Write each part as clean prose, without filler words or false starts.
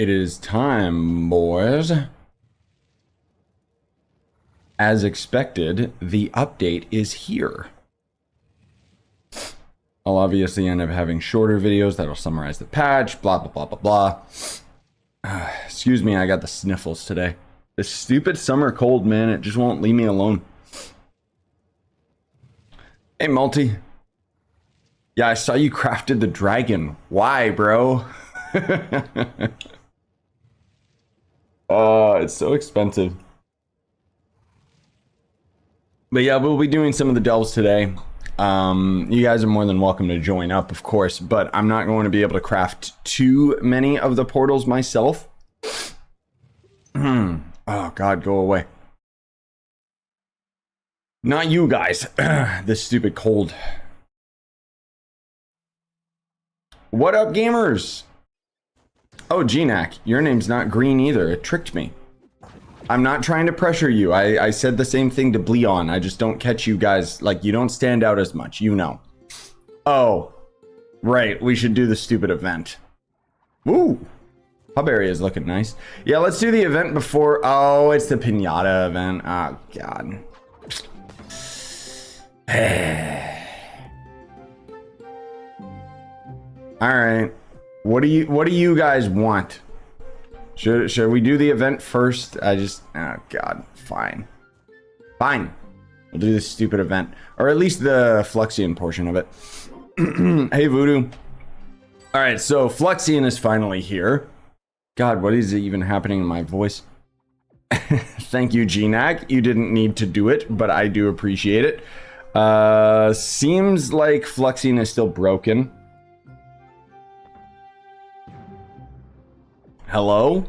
It is time, boys. As expected, the update is here. I'll obviously end up having shorter videos that'll summarize the patch, blah, blah, blah, blah, blah. Excuse me, I got the sniffles today. This stupid summer cold, man, it just won't leave me alone. Hey, Multi. Yeah, I saw you crafted the dragon. Why, bro? Oh, it's so expensive. But yeah, we'll be doing some of the delves today. You guys are more than welcome to join up, of course, but I'm not going to be able to craft too many of the portals myself. Oh, God, go away. Not you guys. This stupid cold. What up, gamers? Oh, GNAC, your name's not green either. It tricked me. I'm not trying to pressure you. I said the same thing to Bleon. I just don't catch you guys. Like, you don't stand out as much, you know. Oh, right. We should do the stupid event. Woo. Hub area is looking nice. Yeah, let's do the event before. Oh, it's the Pinata event. Oh, God. All right. What do you guys want? Should we do the event first? Oh God, fine. Fine. We'll do this stupid event. Or at least the Fluxion portion of it. Hey, Voodoo. Alright, so Fluxion is finally here. God, what is even happening in my voice? Thank you, GNAC. You didn't need to do it, but I do appreciate it. Seems like Fluxion is still broken. Hello?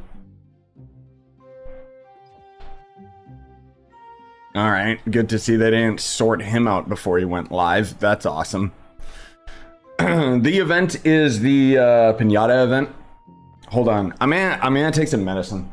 Alright, good to see they didn't sort him out before he went live. That's awesome. The event is the Pinata event. Hold on. I'm gonna take some medicine.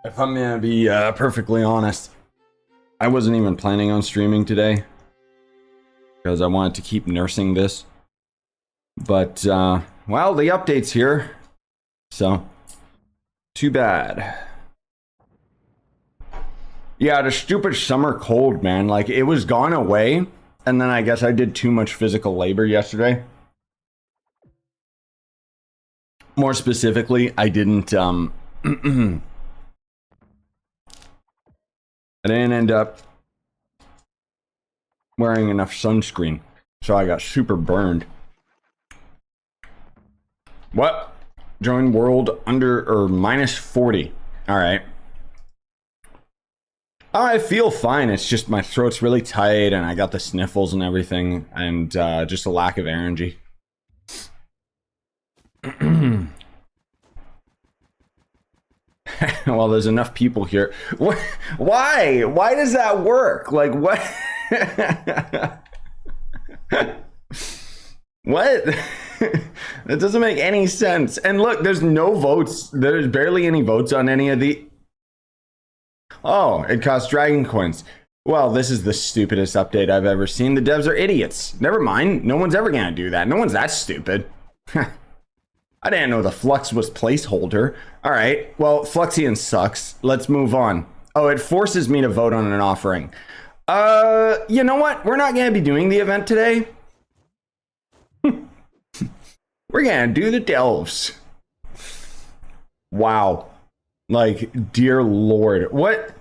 If I'm gonna be perfectly honest, I wasn't even planning on streaming today because I wanted to keep nursing this. But, well, the update's here, so too bad. Yeah, the stupid summer cold, man. Like, it was gone away, and then I guess I did too much physical labor yesterday. More specifically, I didn't, I didn't end up wearing enough sunscreen, so I got super burned. What? Join world under or minus 40. All right. I feel fine. It's just my throat's really tight and I got the sniffles and everything, and just a lack of energy. Well, there's enough people here. What? Why? Why does that work? Like, what? What? That doesn't make any sense. And look, there's no votes. There's barely any votes on any of the... Oh, it costs dragon coins. Well, this is the stupidest update I've ever seen. The devs are idiots. Never mind. No one's ever gonna do that. No one's that stupid. I didn't know the Flux was placeholder. All right, well, Fluxion sucks. Let's move on. Oh, it forces me to vote on an offering. You know what? We're not gonna be doing the event today. We're gonna do the delves. Wow. Like, dear Lord. What?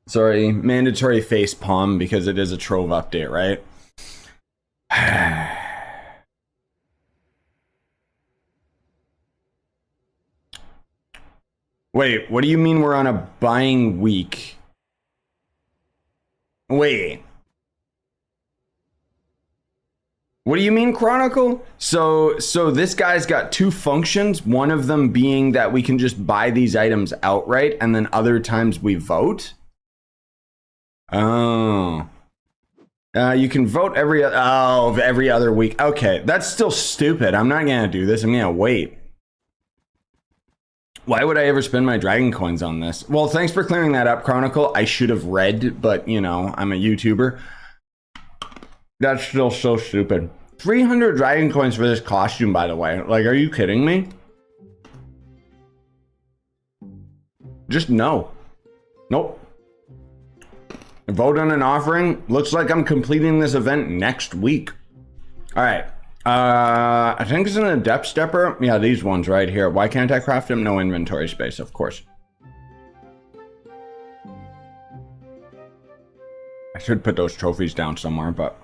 Sorry, mandatory face palm because it is a Trove update, right? Wait, what do you mean we're on a buying week? Wait, What do you mean, Chronicle? So this guy's got two functions. One of them being that we can just buy these items outright, and then other times we vote. Oh. You can vote every other week. Okay, that's still stupid. I'm not gonna do this. I'm gonna wait. Why would I ever spend my dragon coins on this? Well, thanks for clearing that up, Chronicle. I should have read, but you know, I'm a YouTuber. That's still so stupid. 300 dragon coins for this costume, by the way. Like, are you kidding me? Just no. Nope. Vote on an offering. Looks like I'm completing this event next week. All right. I think it's an Adept Stepper. Yeah, these ones right here. Why can't I craft them? No inventory space, of course. I should put those trophies down somewhere, but...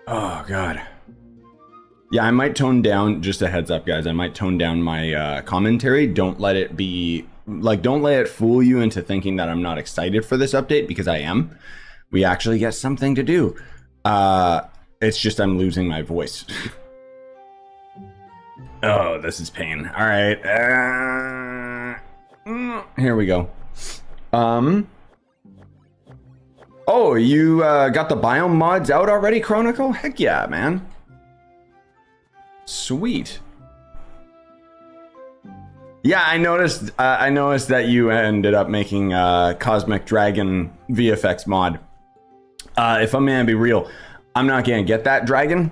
Oh, God. Yeah, I might tone down, just a heads up, guys. I might tone down my commentary. Don't let it be, like, don't let it fool you into thinking that I'm not excited for this update, because I am. We actually get something to do. It's just I'm losing my voice. Oh, this is pain. All right. Here we go. Oh, you got the biome mods out already, Chronicle? Heck yeah, man. Sweet. Yeah, I noticed that you ended up making Cosmic Dragon VFX mod. If I'm gonna be real, I'm not gonna get that dragon.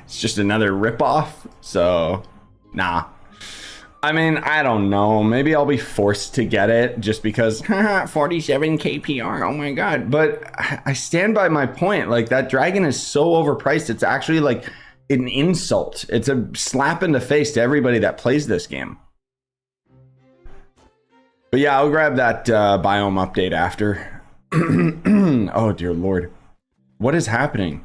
It's just another ripoff, so nah. I mean, I don't know. Maybe I'll be forced to get it just because 47 KPR. Oh my god. But I stand by my point. Like, that dragon is so overpriced. It's actually like an insult. It's a slap in the face to everybody that plays this game. But yeah, I'll grab that biome update after. Oh dear lord. What is happening?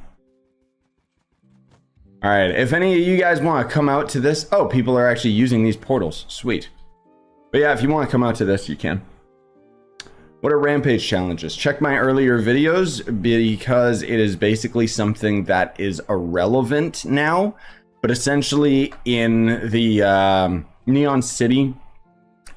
All right, if any of you guys want to come out to this, oh, people are actually using these portals. Sweet. But yeah, if you want to come out to this, you can. What are rampage challenges? Check my earlier videos, because it is basically something that is irrelevant now. But essentially in the Neon City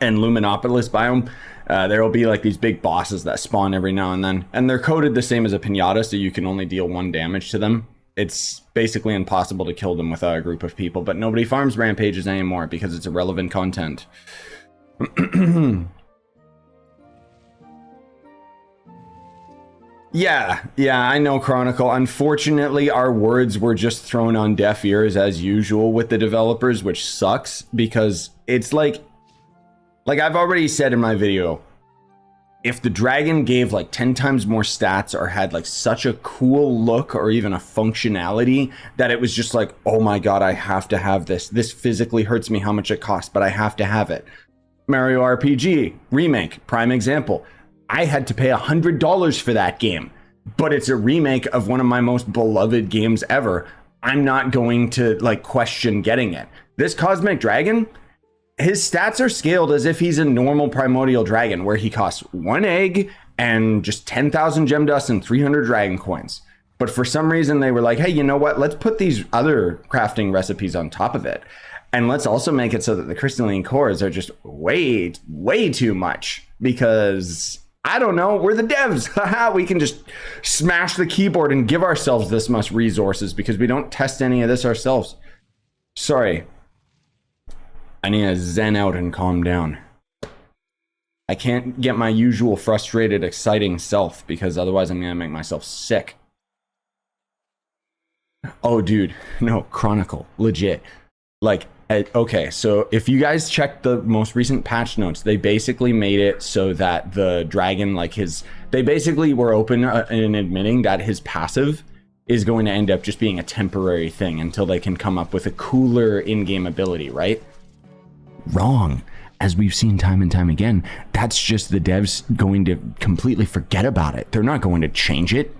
and Luminopolis biome, there will be like these big bosses that spawn every now and then. And they're coded the same as a pinata, so you can only deal 1 damage to them. It's basically impossible to kill them with a group of people, but nobody farms rampages anymore because it's irrelevant content. Yeah, I know, Chronicle. Unfortunately, our words were just thrown on deaf ears as usual with the developers, which sucks because it's like I've already said in my video, if the dragon gave like 10 times more stats or had like such a cool look or even a functionality that it was just like, oh my god, I have to have this. This physically hurts me how much it costs, but I have to have it. Mario RPG remake, prime example. I had to pay $100 for that game, but it's a remake of one of my most beloved games ever. I'm not going to like question getting it. This Cosmic Dragon, his stats are scaled as if he's a normal primordial dragon, where he costs 1 egg and just 10,000 gem dust and 300 dragon coins. But for some reason they were like, hey, you know what? Let's put these other crafting recipes on top of it. And let's also make it so that the crystalline cores are just way too much, because I don't know, we're the devs. Haha, we can just smash the keyboard and give ourselves this much resources because we don't test any of this ourselves. Sorry. I need to zen out and calm down. I can't get my usual frustrated, exciting self because otherwise I'm gonna make myself sick. Oh, dude, no, Chronicle, legit. Like, okay, so if you guys check the most recent patch notes, they basically made it so that the dragon, like they basically were open in admitting that his passive is going to end up just being a temporary thing until they can come up with a cooler in-game ability, right? Wrong. As we've seen time and time again, that's just the devs going to completely forget about it. They're not going to change it.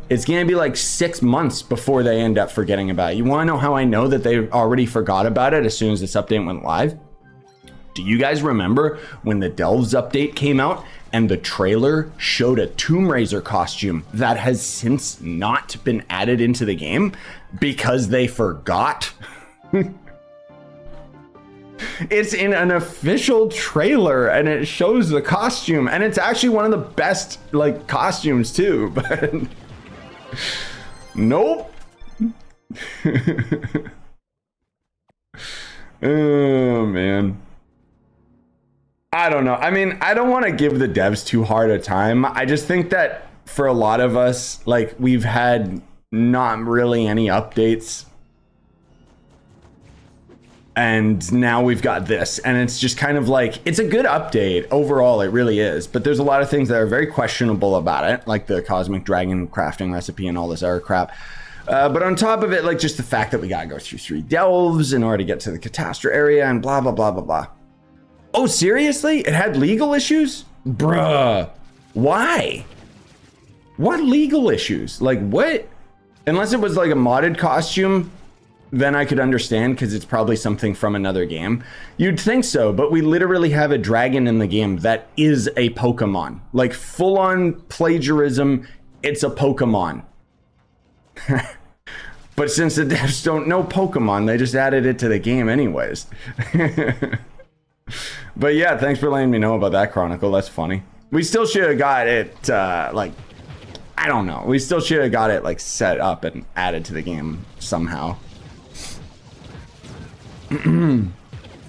It's going to be like 6 months before they end up forgetting about it. You want to know how I know that they already forgot about it as soon as this update went live? Do you guys remember when the Delves update came out and the trailer showed a Tomb Raider costume that has since not been added into the game because they forgot? It's in an official trailer and it shows the costume, and it's actually one of the best like costumes too, but nope. Oh man, I don't know. I mean, I don't want to give the devs too hard a time. I just think that for a lot of us, like, we've had not really any updates, and now we've got this, and it's just kind of like, it's a good update overall, it really is, but there's a lot of things that are very questionable about it, like the cosmic dragon crafting recipe and all this other crap. But on top of it, like, just the fact that we gotta go through 3 delves in order to get to the catastrophe area and blah blah blah blah blah. Oh, seriously? It had legal issues? Bruh, why? What legal issues? Like, what? Unless it was like a modded costume, then I could understand, because it's probably something from another game. You'd think so, but we literally have a dragon in the game that is a Pokemon. Like, full-on plagiarism, it's a Pokemon. But since the devs don't know Pokemon, they just added it to the game anyways. But yeah, thanks for letting me know about that, Chronicle. That's funny. We still should have got it, like, I don't know. We still should have got it, like, set up and added to the game somehow.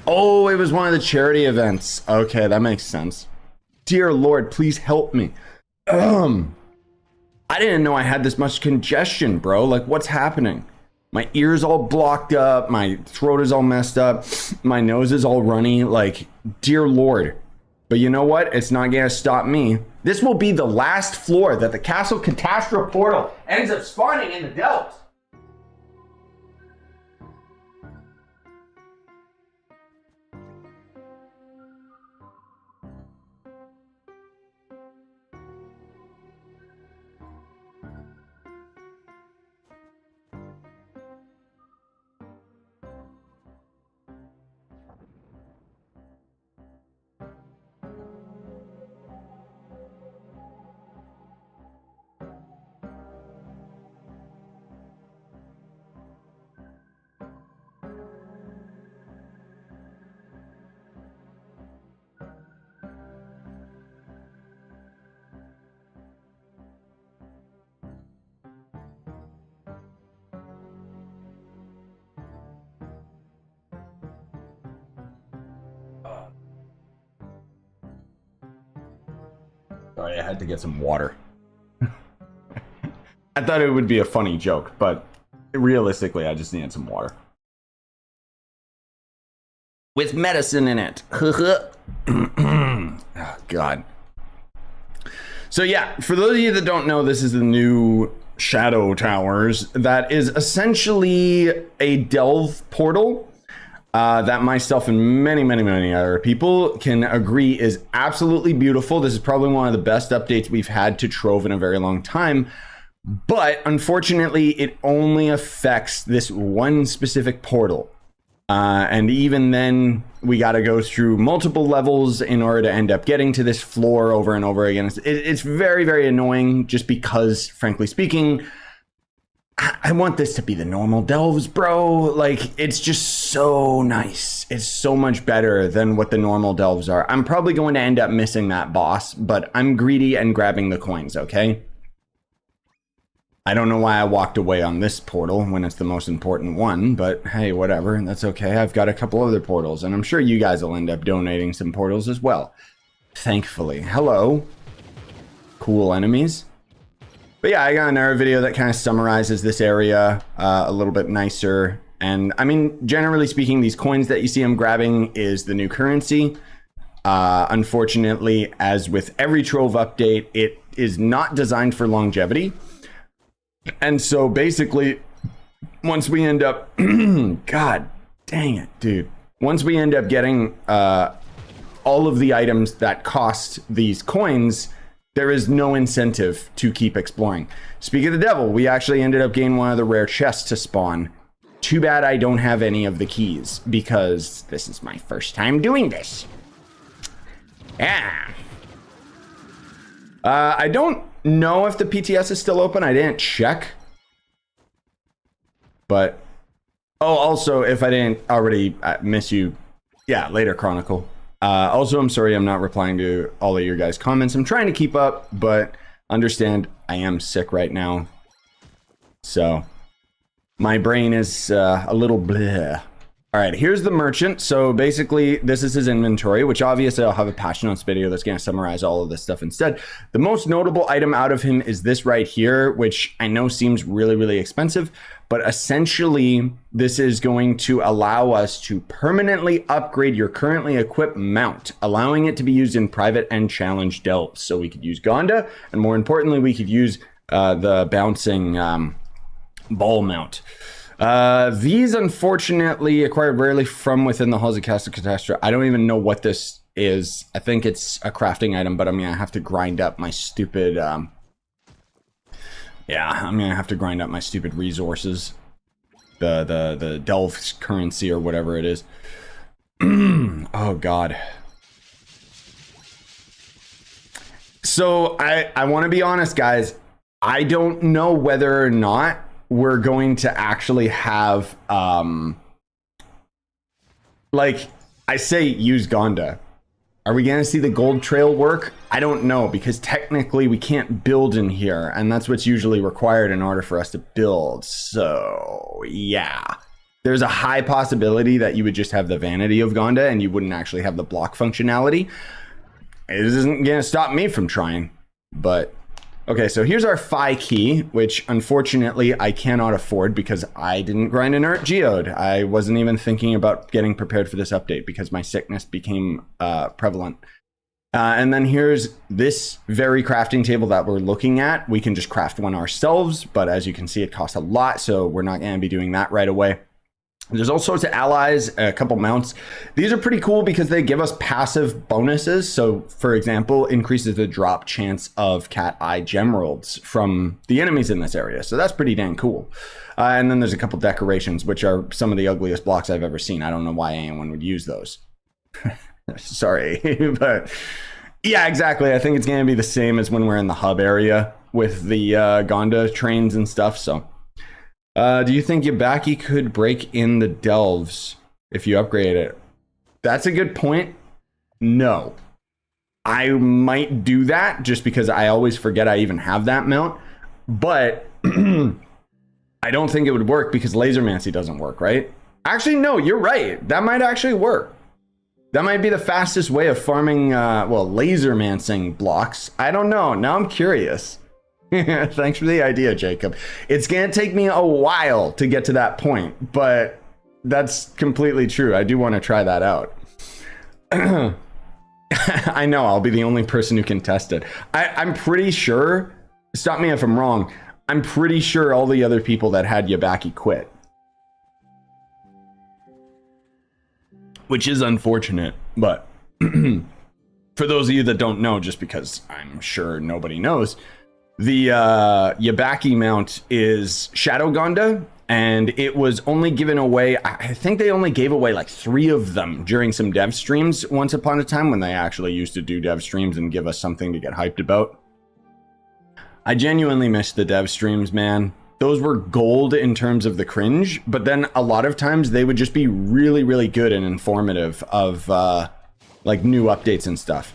Oh, it was one of the charity events. Okay, that makes sense. Dear Lord, please help me. I didn't know I had this much congestion, bro. Like, what's happening? My ear's all blocked up. My throat is all messed up. My nose is all runny. Like, dear Lord. But you know what? It's not gonna stop me. This will be the last floor that the Castle Catastrophe portal ends up spawning in the Delves. Sorry, I had to get some water. I thought it would be a funny joke, but realistically, I just needed some water. With medicine in it. Oh, God. So yeah, for those of you that don't know, this is the new Shadow Towers. That is essentially a delve portal that myself and many other people can agree is absolutely beautiful. This is probably one of the best updates we've had to Trove in a very long time. But unfortunately, it only affects this one specific portal. And even then, we got to go through multiple levels in order to end up getting to this floor over and over again. It's very annoying, just because, frankly speaking, I want this to be the normal delves, bro. Like, it's just so nice. It's so much better than what the normal delves are. I'm probably going to end up missing that boss, but I'm greedy and grabbing the coins, okay? I don't know why I walked away on this portal when it's the most important one, but hey, whatever. That's okay. I've got a couple other portals, and I'm sure you guys will end up donating some portals as well. Thankfully. Hello. Cool enemies. But yeah, I got another video that kind of summarizes this area a little bit nicer. And I mean, generally speaking, these coins that you see I'm grabbing is the new currency. Unfortunately, as with every Trove update, it is not designed for longevity. And so basically, once we end up, God dang it, dude. Once we end up getting all of the items that cost these coins, there is no incentive to keep exploring. Speaking of the devil, we actually ended up getting one of the rare chests to spawn too bad I don't have any of the keys because this is my first time doing this. Yeah. I don't know if the PTS is still open. I didn't check. But, oh, also, if I didn't already miss you, yeah, later, Chronicle. Also, I'm sorry I'm not replying to all of your guys' comments. I'm trying to keep up, but understand I am sick right now. So, my brain is a little bleh. All right, here's the merchant. So basically, this is his inventory, which obviously I'll have a patch notes video that's going to summarize all of this stuff instead. The most notable item out of him is this right here, which I know seems really, really expensive, but essentially this is going to allow us to permanently upgrade your currently equipped mount, allowing it to be used in private and challenge delves. So we could use Gonda, and more importantly, we could use the bouncing ball mount. These unfortunately acquired rarely from within the halls of Castle Catastra. I don't even know what this is. I think it's a crafting item, but I'm gonna have to grind up my stupid yeah, I'm gonna have to grind up my stupid resources. The delve currency or whatever it is. Oh god. So I want to be honest, guys. I don't know whether or not we're going to actually have, like, I say use Gonda. Are we going to see the gold trail work? I don't know, because technically we can't build in here, and that's what's usually required in order for us to build. So, yeah. There's a high possibility that you would just have the vanity of Gonda, and you wouldn't actually have the block functionality. It isn't going to stop me from trying, but... Okay, so here's our Phi key, which unfortunately I cannot afford because I didn't grind an Art Geode. I wasn't even thinking about getting prepared for this update because my sickness became prevalent. And then here's this very crafting table that we're looking at. We can just craft one ourselves, but as you can see, it costs a lot, so we're not going to be doing that right away. There's all sorts of allies, a couple mounts. These are pretty cool because they give us passive bonuses. So, for example, increases the drop chance of cat eye gemeralds from the enemies in this area. So that's pretty dang cool. And then there's a couple decorations, which are some of the ugliest blocks I've ever seen. I don't know why anyone would use those. Sorry, but yeah, exactly. I think it's going to be the same as when we're in the hub area with the Gonda trains and stuff. So. Do you think Yabaki could break in the delves if you upgrade it? That's a good point. No. I might do that just because I always forget I even have that mount. But I don't think it would work because Lasermancy doesn't work, right? Actually, no, you're right. That might actually work. That might be the fastest way of farming, well, Lasermancing blocks. I don't know. Now I'm curious. Thanks for the idea, Jacob. It's going to take me a while to get to that point, but that's completely true. I do want to try that out. I know I'll be the only person who can test it. I'm pretty sure, stop me if I'm wrong, I'm pretty sure all the other people that had Yabaki quit. Which is unfortunate, but for those of you that don't know, just because I'm sure nobody knows, the Yabaki mount is Shadow Gonda, and it was only given away, I think they only gave away like 3 of them during some dev streams once upon a time when they actually used to do dev streams and give us something to get hyped about. I genuinely miss the dev streams, man. Those were gold in terms of the cringe, but then a lot of times they would just be really, really good and informative of like new updates and stuff.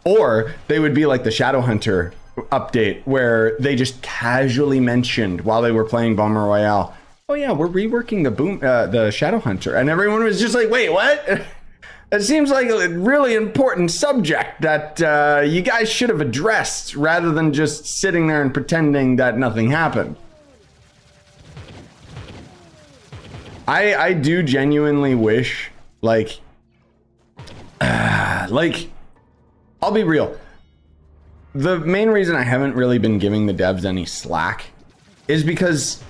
Or they would be like the Shadowhunter update where they just casually mentioned while they were playing Bomber Royale, oh yeah, we're reworking the Shadowhunter, and everyone was just like, wait, what? It seems like a really important subject that you guys should have addressed rather than just sitting there and pretending that nothing happened. I do genuinely wish, like, I'll be real. The main reason I haven't really been giving the devs any slack is because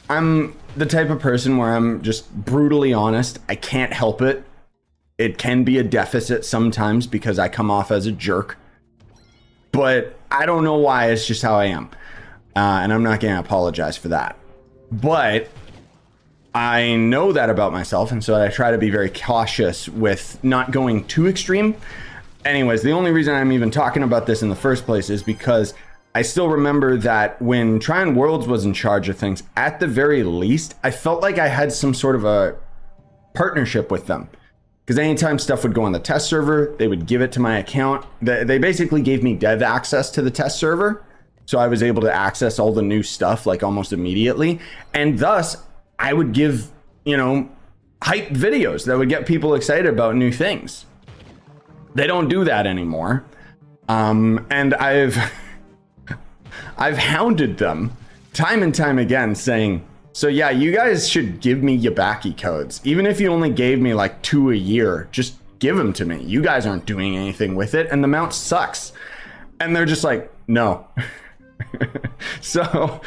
I'm the type of person where I'm just brutally honest. I can't help it. It can be a deficit sometimes because I come off as a jerk. But I don't know why. It's just how I am. And I'm not going to apologize for that. But I know that about myself, and so I try to be very cautious with not going too extreme. Anyways, the only reason I'm even talking about this in the first place is because I still remember that when Tryon Worlds was in charge of things, at the very least, I felt like I had some sort of a partnership with them. Because anytime stuff would go on the test server, they would give it to my account. They basically gave me dev access to the test server. So I was able to access all the new stuff like almost immediately. And thus, I would give, you know, hype videos that would get people excited about new things. They don't do that anymore. And I've hounded them time and time again saying, so yeah, you guys should give me Yabaki codes. Even if you only gave me like 2 a year, just give them to me. You guys aren't doing anything with it and the mount sucks. And they're just like, no. So,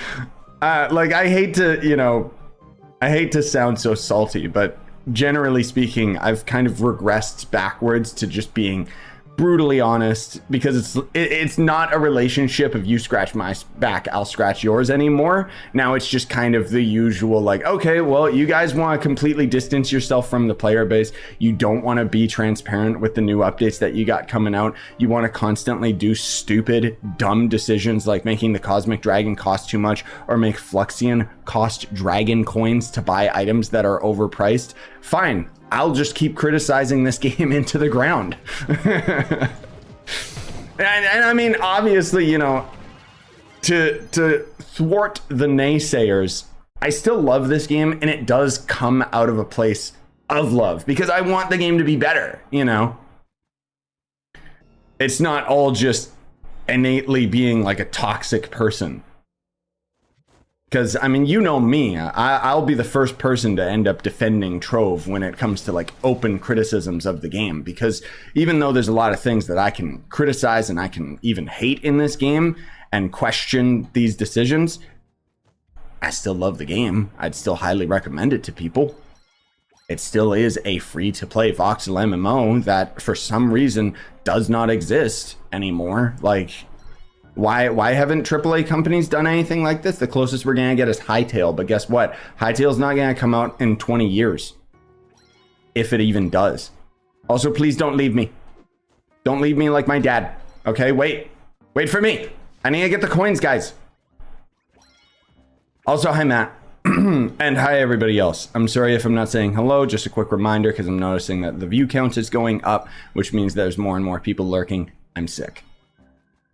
like, I hate to sound so salty, but generally speaking, I've kind of regressed backwards to just being brutally honest, because it's not a relationship of you scratch my back, I'll scratch yours anymore. Now it's just kind of the usual, like, okay, well, you guys want to completely distance yourself from the player base. You don't want to be transparent with the new updates that you got coming out. You want to constantly do stupid, dumb decisions like making the Cosmic Dragon cost too much, or make Fluxion cost dragon coins to buy items that are overpriced. Fine. I'll just keep criticizing this game into the ground. and I mean, obviously, you know, to thwart the naysayers, I still love this game, and it does come out of a place of love because I want the game to be better, you know? It's not all just innately being like a toxic person. Because, I mean, you know me, I'll be the first person to end up defending Trove when it comes to like open criticisms of the game. Because even though there's a lot of things that I can criticize and I can even hate in this game and question these decisions, I still love the game. I'd still highly recommend it to people. It still is a free-to-play voxel MMO that for some reason does not exist anymore. Like, why haven't AAA companies done anything like this? The closest we're gonna get is Hytale, but guess what? Hytale's not gonna come out in 20 years. If it even does. Also, please don't leave me. Don't leave me like my dad. Okay, wait for me. I need to get the coins, guys. Also, hi Matt. And hi everybody else. I'm sorry if I'm not saying hello, just a quick reminder because I'm noticing that the view count is going up, which means there's more and more people lurking. I'm sick.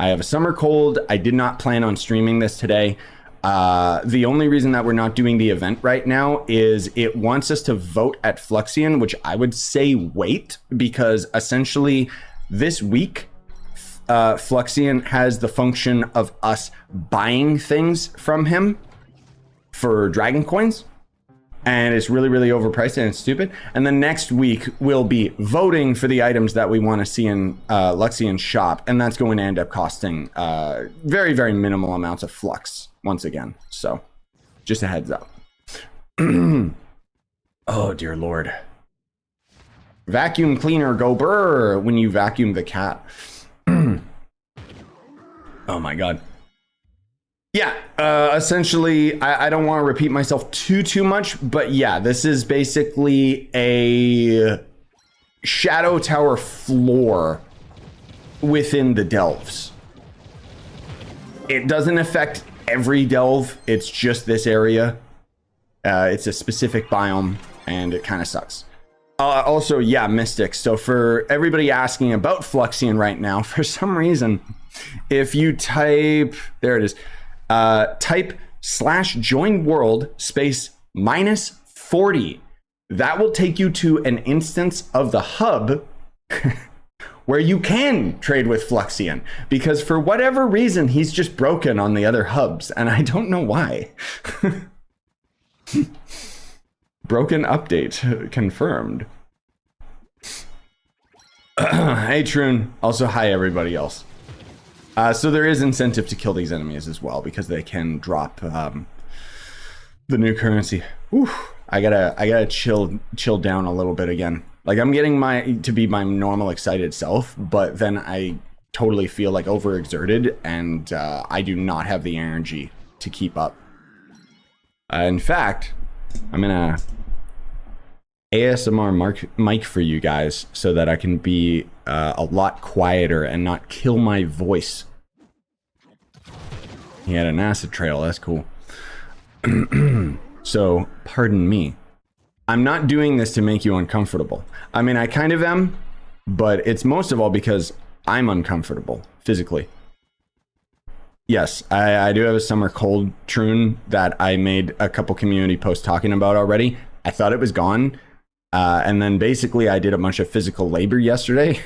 I have a summer cold. I did not plan on streaming this today. The only reason that we're not doing the event right now is it wants us to vote at Fluxion, which I would say wait, because essentially this week, Fluxion has the function of us buying things from him for dragon coins. And it's really, really overpriced and it's stupid. And then next week we'll be voting for the items that we want to see in Luxion's shop. And that's going to end up costing very, very minimal amounts of flux once again. So just a heads up. Oh, dear Lord. Vacuum cleaner go brr when you vacuum the cat. Oh my God. Yeah, essentially, I don't want to repeat myself too much, but yeah, this is basically a Shadow Tower floor within the delves. It doesn't affect every delve, it's just this area. It's a specific biome, and it kind of sucks. Also, yeah, Mystics. So for everybody asking about Fluxion right now, for some reason, if you type, there it is, type /join world space -40. That will take you to an instance of the hub where you can trade with Fluxion, because for whatever reason, he's just broken on the other hubs, and I don't know why. Broken update confirmed. Hey, Troon. Also, hi, everybody else. So there is incentive to kill these enemies as well, because they can drop the new currency. Whew, I gotta chill down a little bit again. Like, I'm getting to be my normal excited self, but then I totally feel like overexerted, and I do not have the energy to keep up. In fact, I'm gonna ASMR mic for you guys so that I can be a lot quieter and not kill my voice. He had an acid trail, that's cool. So, pardon me. I'm not doing this to make you uncomfortable. I mean, I kind of am, but it's most of all because I'm uncomfortable physically. Yes, I do have a summer cold, Troon, that I made a couple community posts talking about already. I thought it was gone. And then basically I did a bunch of physical labor yesterday.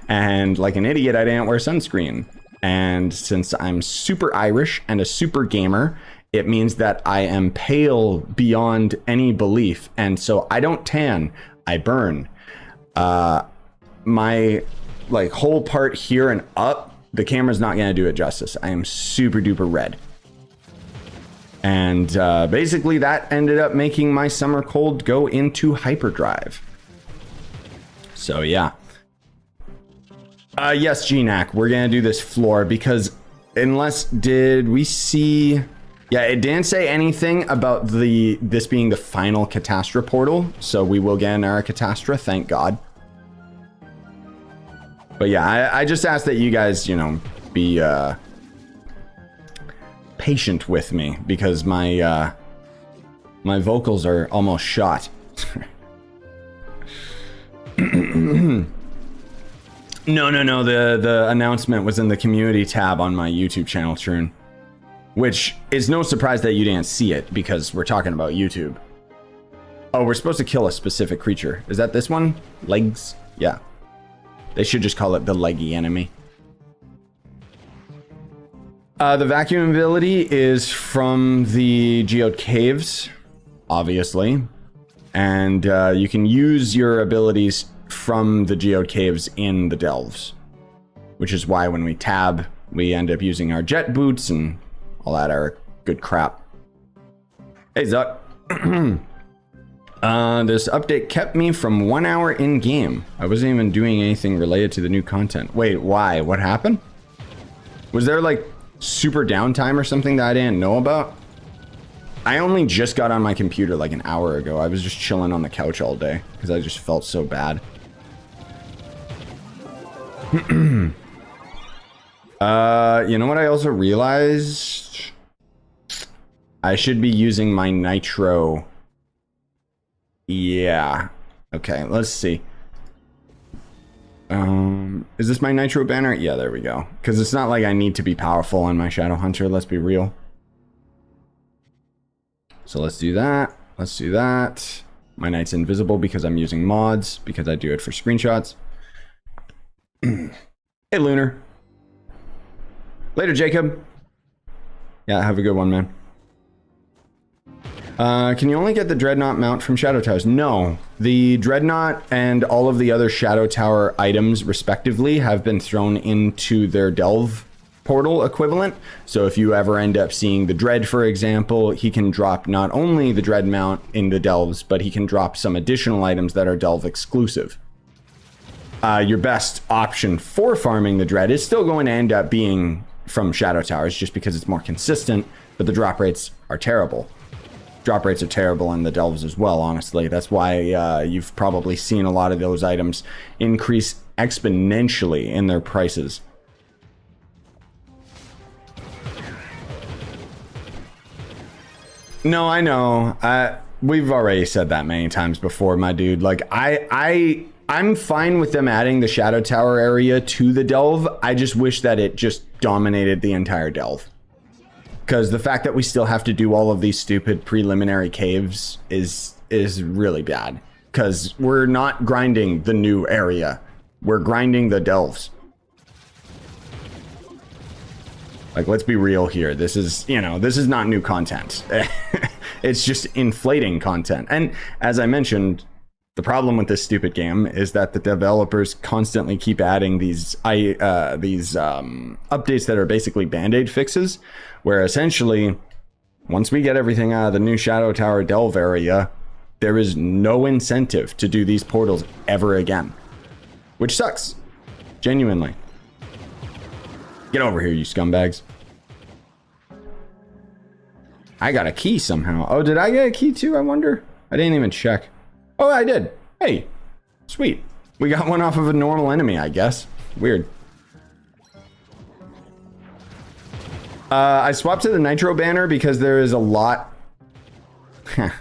And like an idiot, I didn't wear sunscreen. And since I'm super Irish and a super gamer, it means that I am pale beyond any belief. And so I don't tan, I burn. My like whole part here and up, the camera's not gonna do it justice. I am super duper red. And basically that ended up making my summer cold go into hyperdrive. So yeah. Yes, GNAC, we're gonna do this floor because unless did we see... Yeah, it didn't say anything about this being the final Catastra portal, so we will get an Era Catastra, thank God. But yeah, I just ask that you guys, you know, be patient with me because my my vocals are almost shot. No, the announcement was in the community tab on my YouTube channel, Troon. Which is no surprise that you didn't see it because we're talking about YouTube. Oh, we're supposed to kill a specific creature. Is that this one? Legs? Yeah. They should just call it the leggy enemy. The vacuum ability is from the Geode Caves, obviously. And you can use your abilities from the Geode Caves in the Delves. Which is why when we tab, we end up using our jet boots and all that are good crap. Hey, Zuck. This update kept me from 1 hour in game. I wasn't even doing anything related to the new content. Wait, why? What happened? Was there like super downtime or something that I didn't know about? I only just got on my computer like an hour ago. I was just chilling on the couch all day because I just felt so bad. You know what I also realized? I should be using my nitro. Yeah. Okay, let's see. Is this my nitro banner? Yeah, there we go. Because it's not like I need to be powerful on my Shadow Hunter, let's be real. So let's do that. Let's do that. My knight's invisible because I'm using mods, because I do it for screenshots. Hey, Lunar. Later, Jacob. Yeah, have a good one, man. Can you only get the Dreadnought mount from Shadow Towers? No. The Dreadnought and all of the other Shadow Tower items, respectively, have been thrown into their Delve portal equivalent. So if you ever end up seeing the Dread, for example, he can drop not only the Dread mount in the Delves, but he can drop some additional items that are Delve exclusive. Your best option for farming the Dread is still going to end up being from Shadow Towers, just because it's more consistent, but the drop rates are terrible. Drop rates are terrible in the Delves as well, honestly. That's why you've probably seen a lot of those items increase exponentially in their prices. No, I know. We've already said that many times before, my dude. Like, I'm fine with them adding the Shadow Tower area to the Delve. I just wish that it just dominated the entire Delve. Because the fact that we still have to do all of these stupid preliminary caves is really bad. Because we're not grinding the new area. We're grinding the Delves. Like, let's be real here. This is, you know, this is not new content. It's just inflating content. And as I mentioned, the problem with this stupid game is that the developers constantly keep adding these updates that are basically band-aid fixes, where essentially, once we get everything out of the new Shadow Tower Delve area, there is no incentive to do these portals ever again. Which sucks. Genuinely. Get over here, you scumbags. I got a key somehow. Oh, did I get a key too? I wonder. I didn't even check. Oh, I did. Hey, sweet. We got one off of a normal enemy, I guess. Weird. I swapped to the Nitro banner because there is a lot. I'm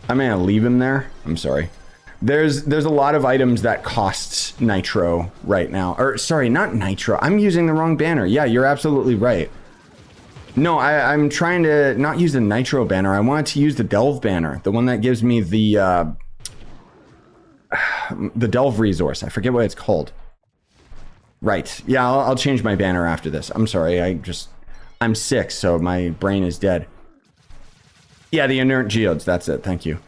gonna leave him there. I'm sorry. There's a lot of items that costs Nitro right now. Or sorry, not Nitro. I'm using the wrong banner. Yeah, you're absolutely right. No, I'm trying to not use the Nitro banner. I wanted to use the Delve banner, the one that gives me the Delve resource. I forget what it's called. Right. Yeah, I'll change my banner after this. I'm sorry. I'm sick, so my brain is dead. Yeah, the inert geodes. That's it. Thank you.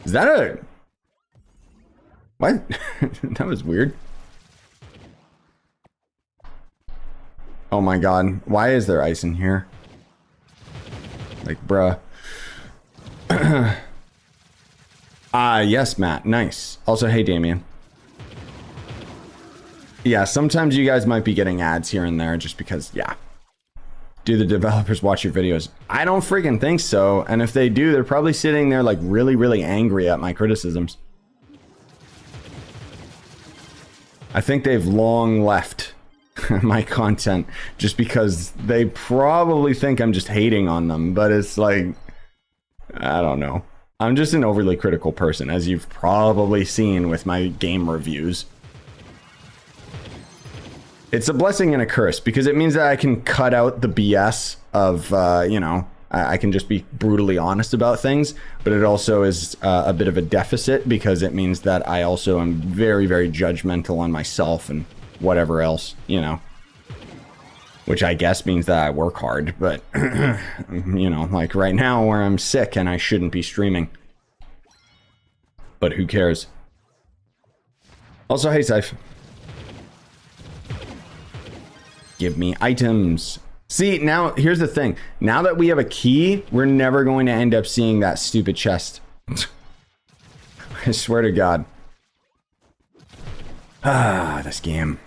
Is that a... What? That was weird. Oh my god. Why is there ice in here? Like, bruh. Yes, Matt. Nice. Also, hey, Damien. Yeah, sometimes you guys might be getting ads here and there just because, yeah. Do the developers watch your videos? I don't freaking think so. And if they do, they're probably sitting there like really, really angry at my criticisms. I think they've long left my content just because they probably think I'm just hating on them. But it's like, I don't know. I'm just an overly critical person, as you've probably seen with my game reviews. It's a blessing and a curse because it means that I can cut out the BS of, you know, I can just be brutally honest about things. But it also is a bit of a deficit because it means that I also am very, very judgmental on myself and whatever else, you know. Which I guess means that I work hard. But, you know, like right now where I'm sick and I shouldn't be streaming. But who cares? Also, hey, Syph. Give me items. See, now, here's the thing. Now that we have a key, we're never going to end up seeing that stupid chest. I swear to God. This game.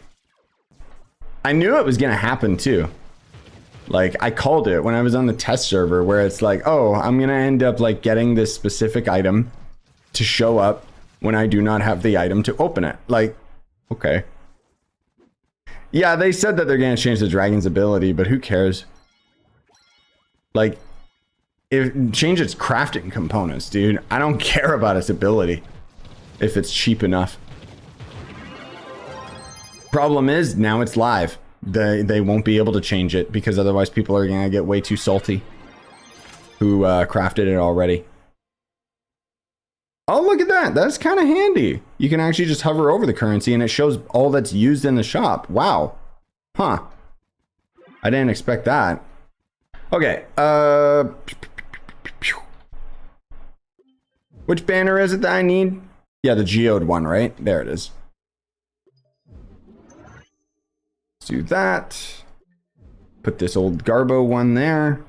I knew it was going to happen, too. Like, I called it when I was on the test server, where it's like, oh, I'm going to end up, like, getting this specific item to show up when I do not have the item to open it. Like, okay. Yeah, they said that they're going to change the dragon's ability, but who cares? Like, change its crafting components, dude. I don't care about its ability if it's cheap enough. Problem is, now it's live. They won't be able to change it because otherwise people are going to get way too salty who crafted it already. Oh, look at that. That's kind of handy. You can actually just hover over the currency and it shows all that's used in the shop. Wow. Huh. I didn't expect that. Okay. Which banner is it that I need? Yeah, the geode one, right? There it is. Let's do that. Put this old Garbo one there.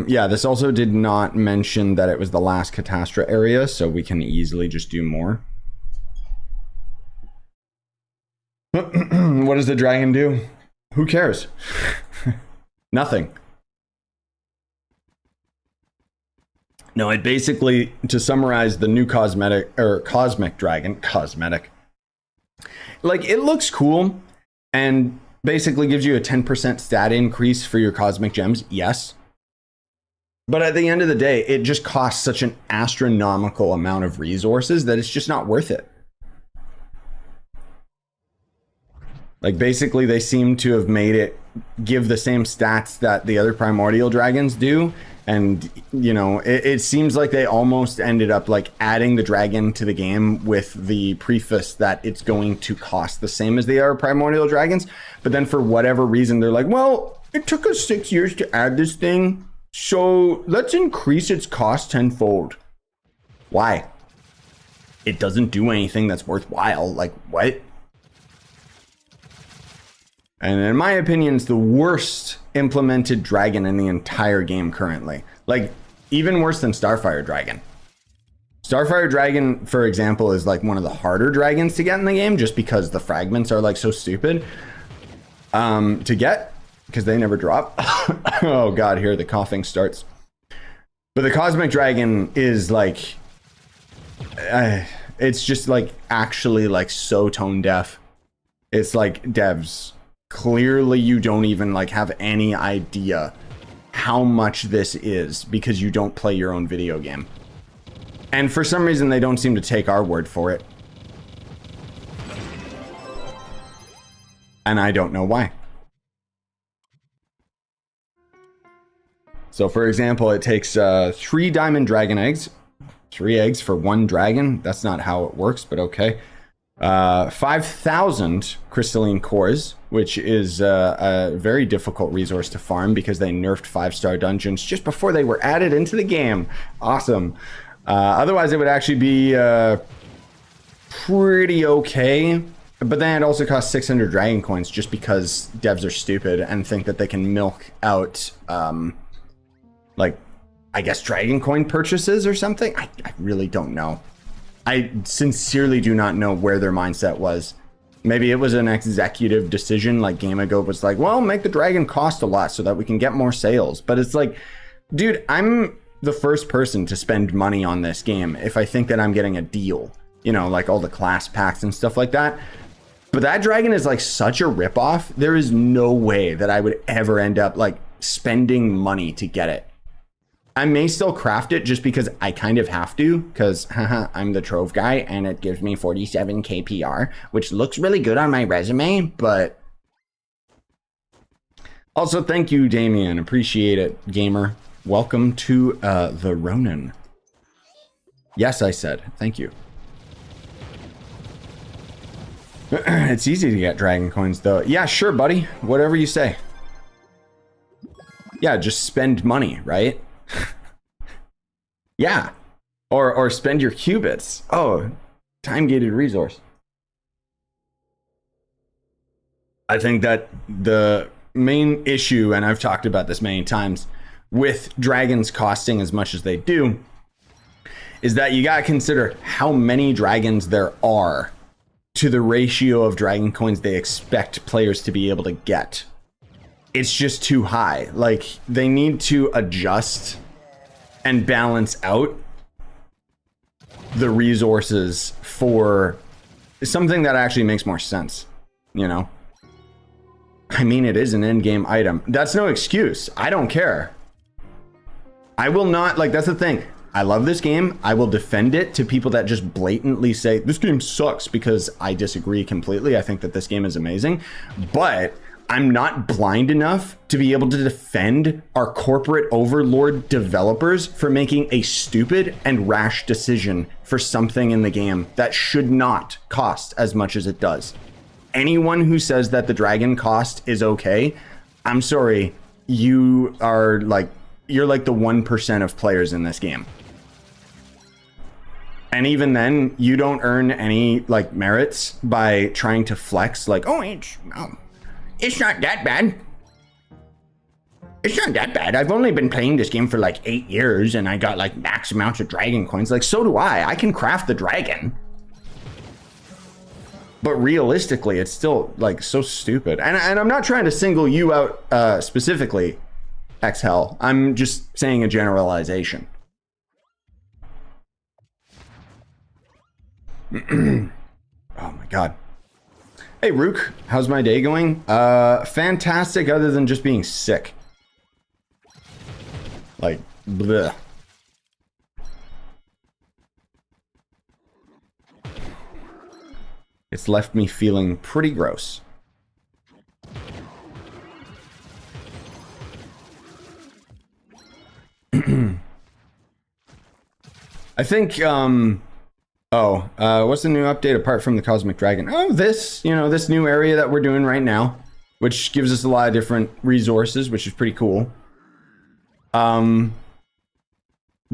Yeah, this also did not mention that it was the last Catastra area, so we can easily just do more. What does the dragon do? Who cares? Nothing. No, it basically, to summarize the new cosmetic or cosmic dragon, like, it looks cool and basically gives you a 10% stat increase for your cosmic gems. Yes. But at the end of the day, it just costs such an astronomical amount of resources that it's just not worth it. Like, basically, they seem to have made it give the same stats that the other primordial dragons do. And, you know, it seems like they almost ended up, like, adding the dragon to the game with the preface that it's going to cost the same as the other primordial dragons. But then for whatever reason, they're like, well, it took us 6 years to add this thing, so let's increase its cost tenfold. Why? It doesn't do anything that's worthwhile. Like, what? And in my opinion, it's the worst implemented dragon in the entire game currently. Like, even worse than Starfire Dragon. Starfire Dragon, for example, is like one of the harder dragons to get in the game just because the fragments are like so stupid. to get, because they never drop. Oh god, here the coughing starts. But the Cosmic Dragon is like, it's just like actually like so tone deaf. It's like, devs, clearly you don't even like have any idea how much this is because you don't play your own video game. And for some reason they don't seem to take our word for it. And I don't know why. So for example, it takes 3 diamond dragon eggs, 3 eggs for 1 dragon. That's not how it works, but okay. 5,000 crystalline cores, which is a very difficult resource to farm because they nerfed 5-star dungeons just before they were added into the game. Awesome. Otherwise, it would actually be pretty okay. But then it also costs 600 dragon coins just because devs are stupid and think that they can milk out, like, I guess dragon coin purchases or something. I really don't know. I sincerely do not know where their mindset was. Maybe it was an executive decision, like Gamago was like, well, make the dragon cost a lot so that we can get more sales. But it's like, dude, I'm the first person to spend money on this game if I think that I'm getting a deal. You know, like all the class packs and stuff like that. But that dragon is like such a ripoff. There is no way that I would ever end up like spending money to get it. I may still craft it just because I kind of have to, because I'm the Trove guy and it gives me 47 KPR, which looks really good on my resume, but also thank you, Damien. Appreciate it, gamer. Welcome to the Ronin. Yes, I said. Thank you. It's easy to get dragon coins, though. Yeah, sure, buddy. Whatever you say. Yeah, just spend money, right? Yeah. Or spend your qubits. Oh, time-gated resource. I think that the main issue, and I've talked about this many times, with dragons costing as much as they do, is that you gotta consider how many dragons there are to the ratio of dragon coins they expect players to be able to get. It's just too high. Like, they need to adjust and balance out the resources for something that actually makes more sense, you know? I mean, it is an in-game item. That's no excuse. I don't care. I will not, like, that's the thing. I love this game. I will defend it to people that just blatantly say, this game sucks, because I disagree completely. I think that this game is amazing. But I'm not blind enough to be able to defend our corporate overlord developers for making a stupid and rash decision for something in the game that should not cost as much as it does. Anyone who says that the dragon cost is okay, I'm sorry, you are like, you're like the 1% of players in this game. And even then, you don't earn any like merits by trying to flex like, oh, it's not that bad. It's not that bad. I've only been playing this game for like 8 years and I got like max amounts of dragon coins. Like, so do I. I can craft the dragon. But realistically, it's still like so stupid. And I'm not trying to single you out specifically, Xhell. I'm just saying a generalization. Oh my god. Hey Rook, how's my day going? Fantastic, other than just being sick. Like, bleh. It's left me feeling pretty gross. I think, what's the new update apart from the Cosmic Dragon? Oh, this, you know, this new area that we're doing right now, which gives us a lot of different resources, which is pretty cool.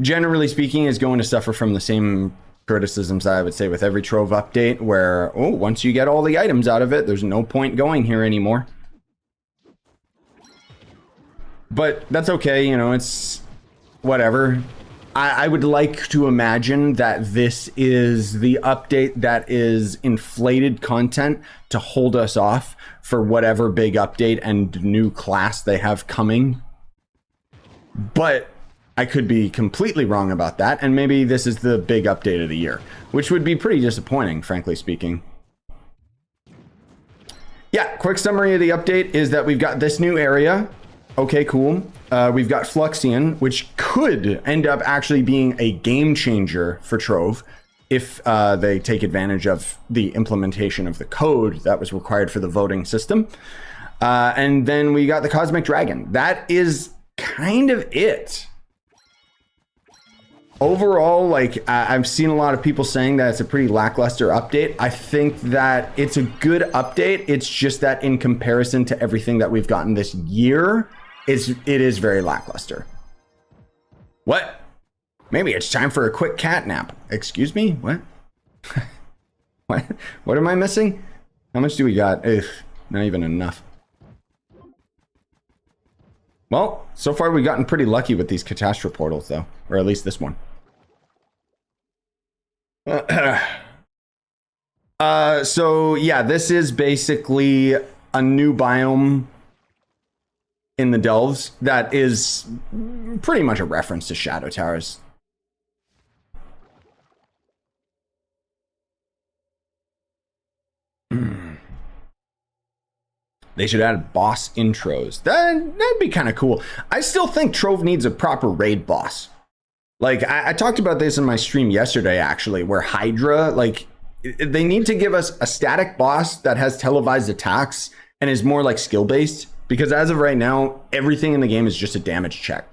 Generally speaking, is going to suffer from the same criticisms I would say with every Trove update, where, oh, once you get all the items out of it, there's no point going here anymore. But that's okay, you know, it's whatever. I would like to imagine that this is the update that is inflated content to hold us off for whatever big update and new class they have coming. But I could be completely wrong about that, and maybe this is the big update of the year, which would be pretty disappointing, frankly speaking. Yeah, quick summary of the update is that we've got this new area. Okay, cool. We've got Fluxion, which could end up actually being a game changer for Trove if they take advantage of the implementation of the code that was required for the voting system. And then we got the Cosmic Dragon. That is kind of it. Overall, like, I've seen a lot of people saying that it's a pretty lackluster update. I think that it's a good update. It's just that in comparison to everything that we've gotten this year, it is very lackluster. What? Maybe it's time for a quick cat nap. Excuse me? What? What am I missing? How much do we got? Ugh, not even enough. Well, so far we've gotten pretty lucky with these catastrophe portals, though. Or at least this one. So yeah, this is basically a new biome in the Delves that is pretty much a reference to Shadow Towers. They should add boss intros. That'd be kind of cool. I still think Trove needs a proper raid boss. Like, I talked about this in my stream yesterday, actually, where Hydra, like, they need to give us a static boss that has televised attacks and is more like skill-based. Because as of right now, everything in the game is just a damage check.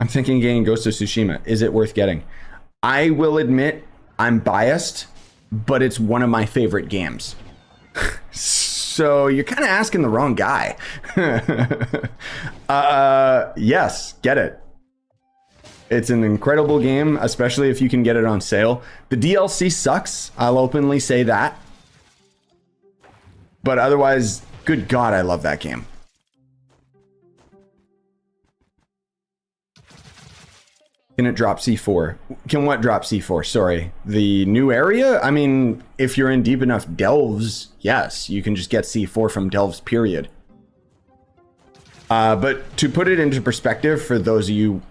I'm thinking getting Ghost of Tsushima. Is it worth getting? I will admit I'm biased, but it's one of my favorite games. So you're kind of asking the wrong guy. Yes, get it. It's an incredible game, especially if you can get it on sale. The DLC sucks. I'll openly say that. But otherwise, good God, I love that game. Can it drop C4? Can what drop C4? Sorry. The new area? I mean, if you're in deep enough delves, yes, you can just get C4 from delves, period. But to put it into perspective, for those of you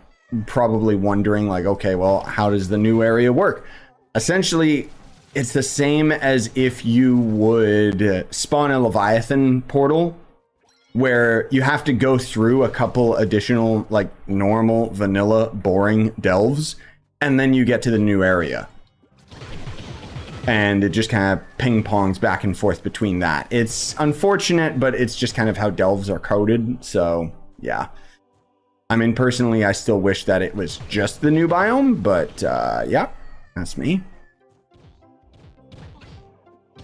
probably wondering, like, okay, well, how does the new area work? Essentially, it's the same as if you would spawn a Leviathan portal, where you have to go through a couple additional, like, normal, vanilla, boring delves, and then you get to the new area. And it just kind of ping-pongs back and forth between that. It's unfortunate, but it's just kind of how delves are coded, so, yeah. I mean, personally, I still wish that it was just the new biome, but, yeah, that's me.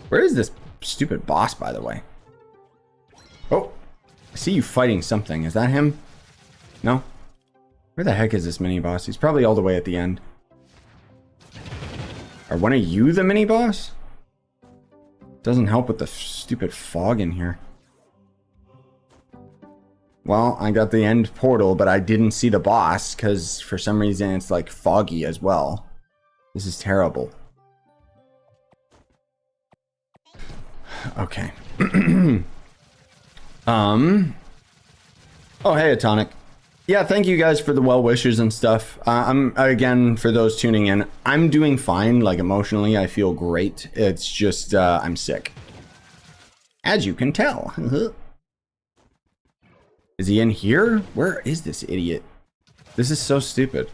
Where is this stupid boss, by the way? Oh. I see you fighting something. Is that him? No? Where the heck is this mini-boss? He's probably all the way at the end. Are one of you the mini-boss? Doesn't help with the stupid fog in here. Well, I got the end portal, but I didn't see the boss, because for some reason it's, like, foggy as well. This is terrible. Okay. Oh, hey, Atonic. Yeah, thank you guys for the well wishes and stuff. Again, for those tuning in, I'm doing fine. Like, emotionally, I feel great. It's just, I'm sick. As you can tell. Is he in here? Where is this idiot? This is so stupid.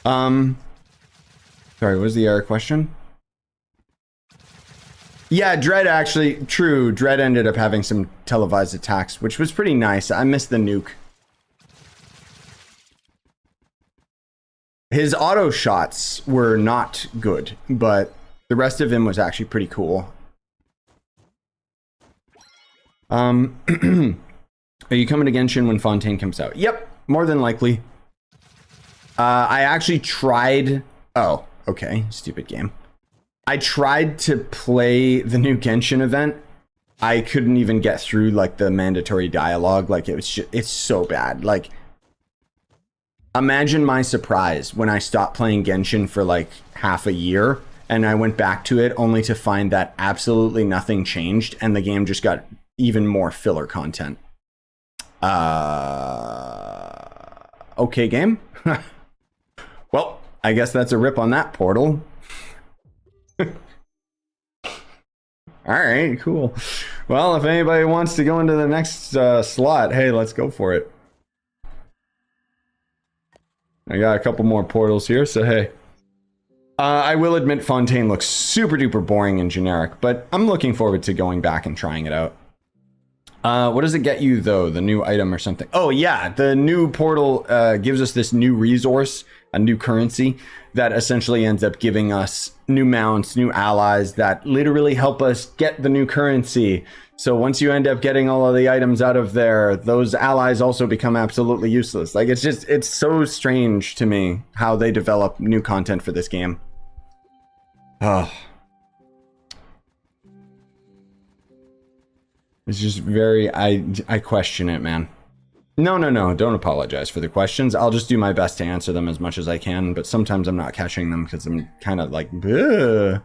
Sorry, what was the question? Yeah, Dread actually, true. Dread ended up having some televised attacks, which was pretty nice. I missed the nuke. His auto shots were not good, but the rest of him was actually pretty cool. Are you coming to Genshin when Fontaine comes out? Yep, more than likely. I actually tried... Oh, okay, stupid game. I tried to play the new Genshin event, I couldn't even get through like the mandatory dialogue. Like it was just, it's so bad. Like imagine my surprise when I stopped playing Genshin for like half a year and I went back to it only to find that absolutely nothing changed and the game just got even more filler content. Okay, game. Well, I guess that's a rip on that portal. All right, cool. Well, if anybody wants to go into the next slot, hey, let's go for it. I got a couple more portals here, so hey. I will admit Fontaine looks super duper boring and generic, but I'm looking forward to going back and trying it out. What does it get you, though? The new item or something? Oh, yeah. The new portal gives us this new resource, a new currency that essentially ends up giving us new mounts, new allies that literally help us get the new currency. So once you end up getting all of the items out of there, those allies also become absolutely useless. Like, it's so strange to me how they develop new content for this game. Oh. It's just very, I question it, man. No, don't apologize for the questions. I'll just do my best to answer them as much as I can, but sometimes I'm not catching them because I'm kind of like, ugh.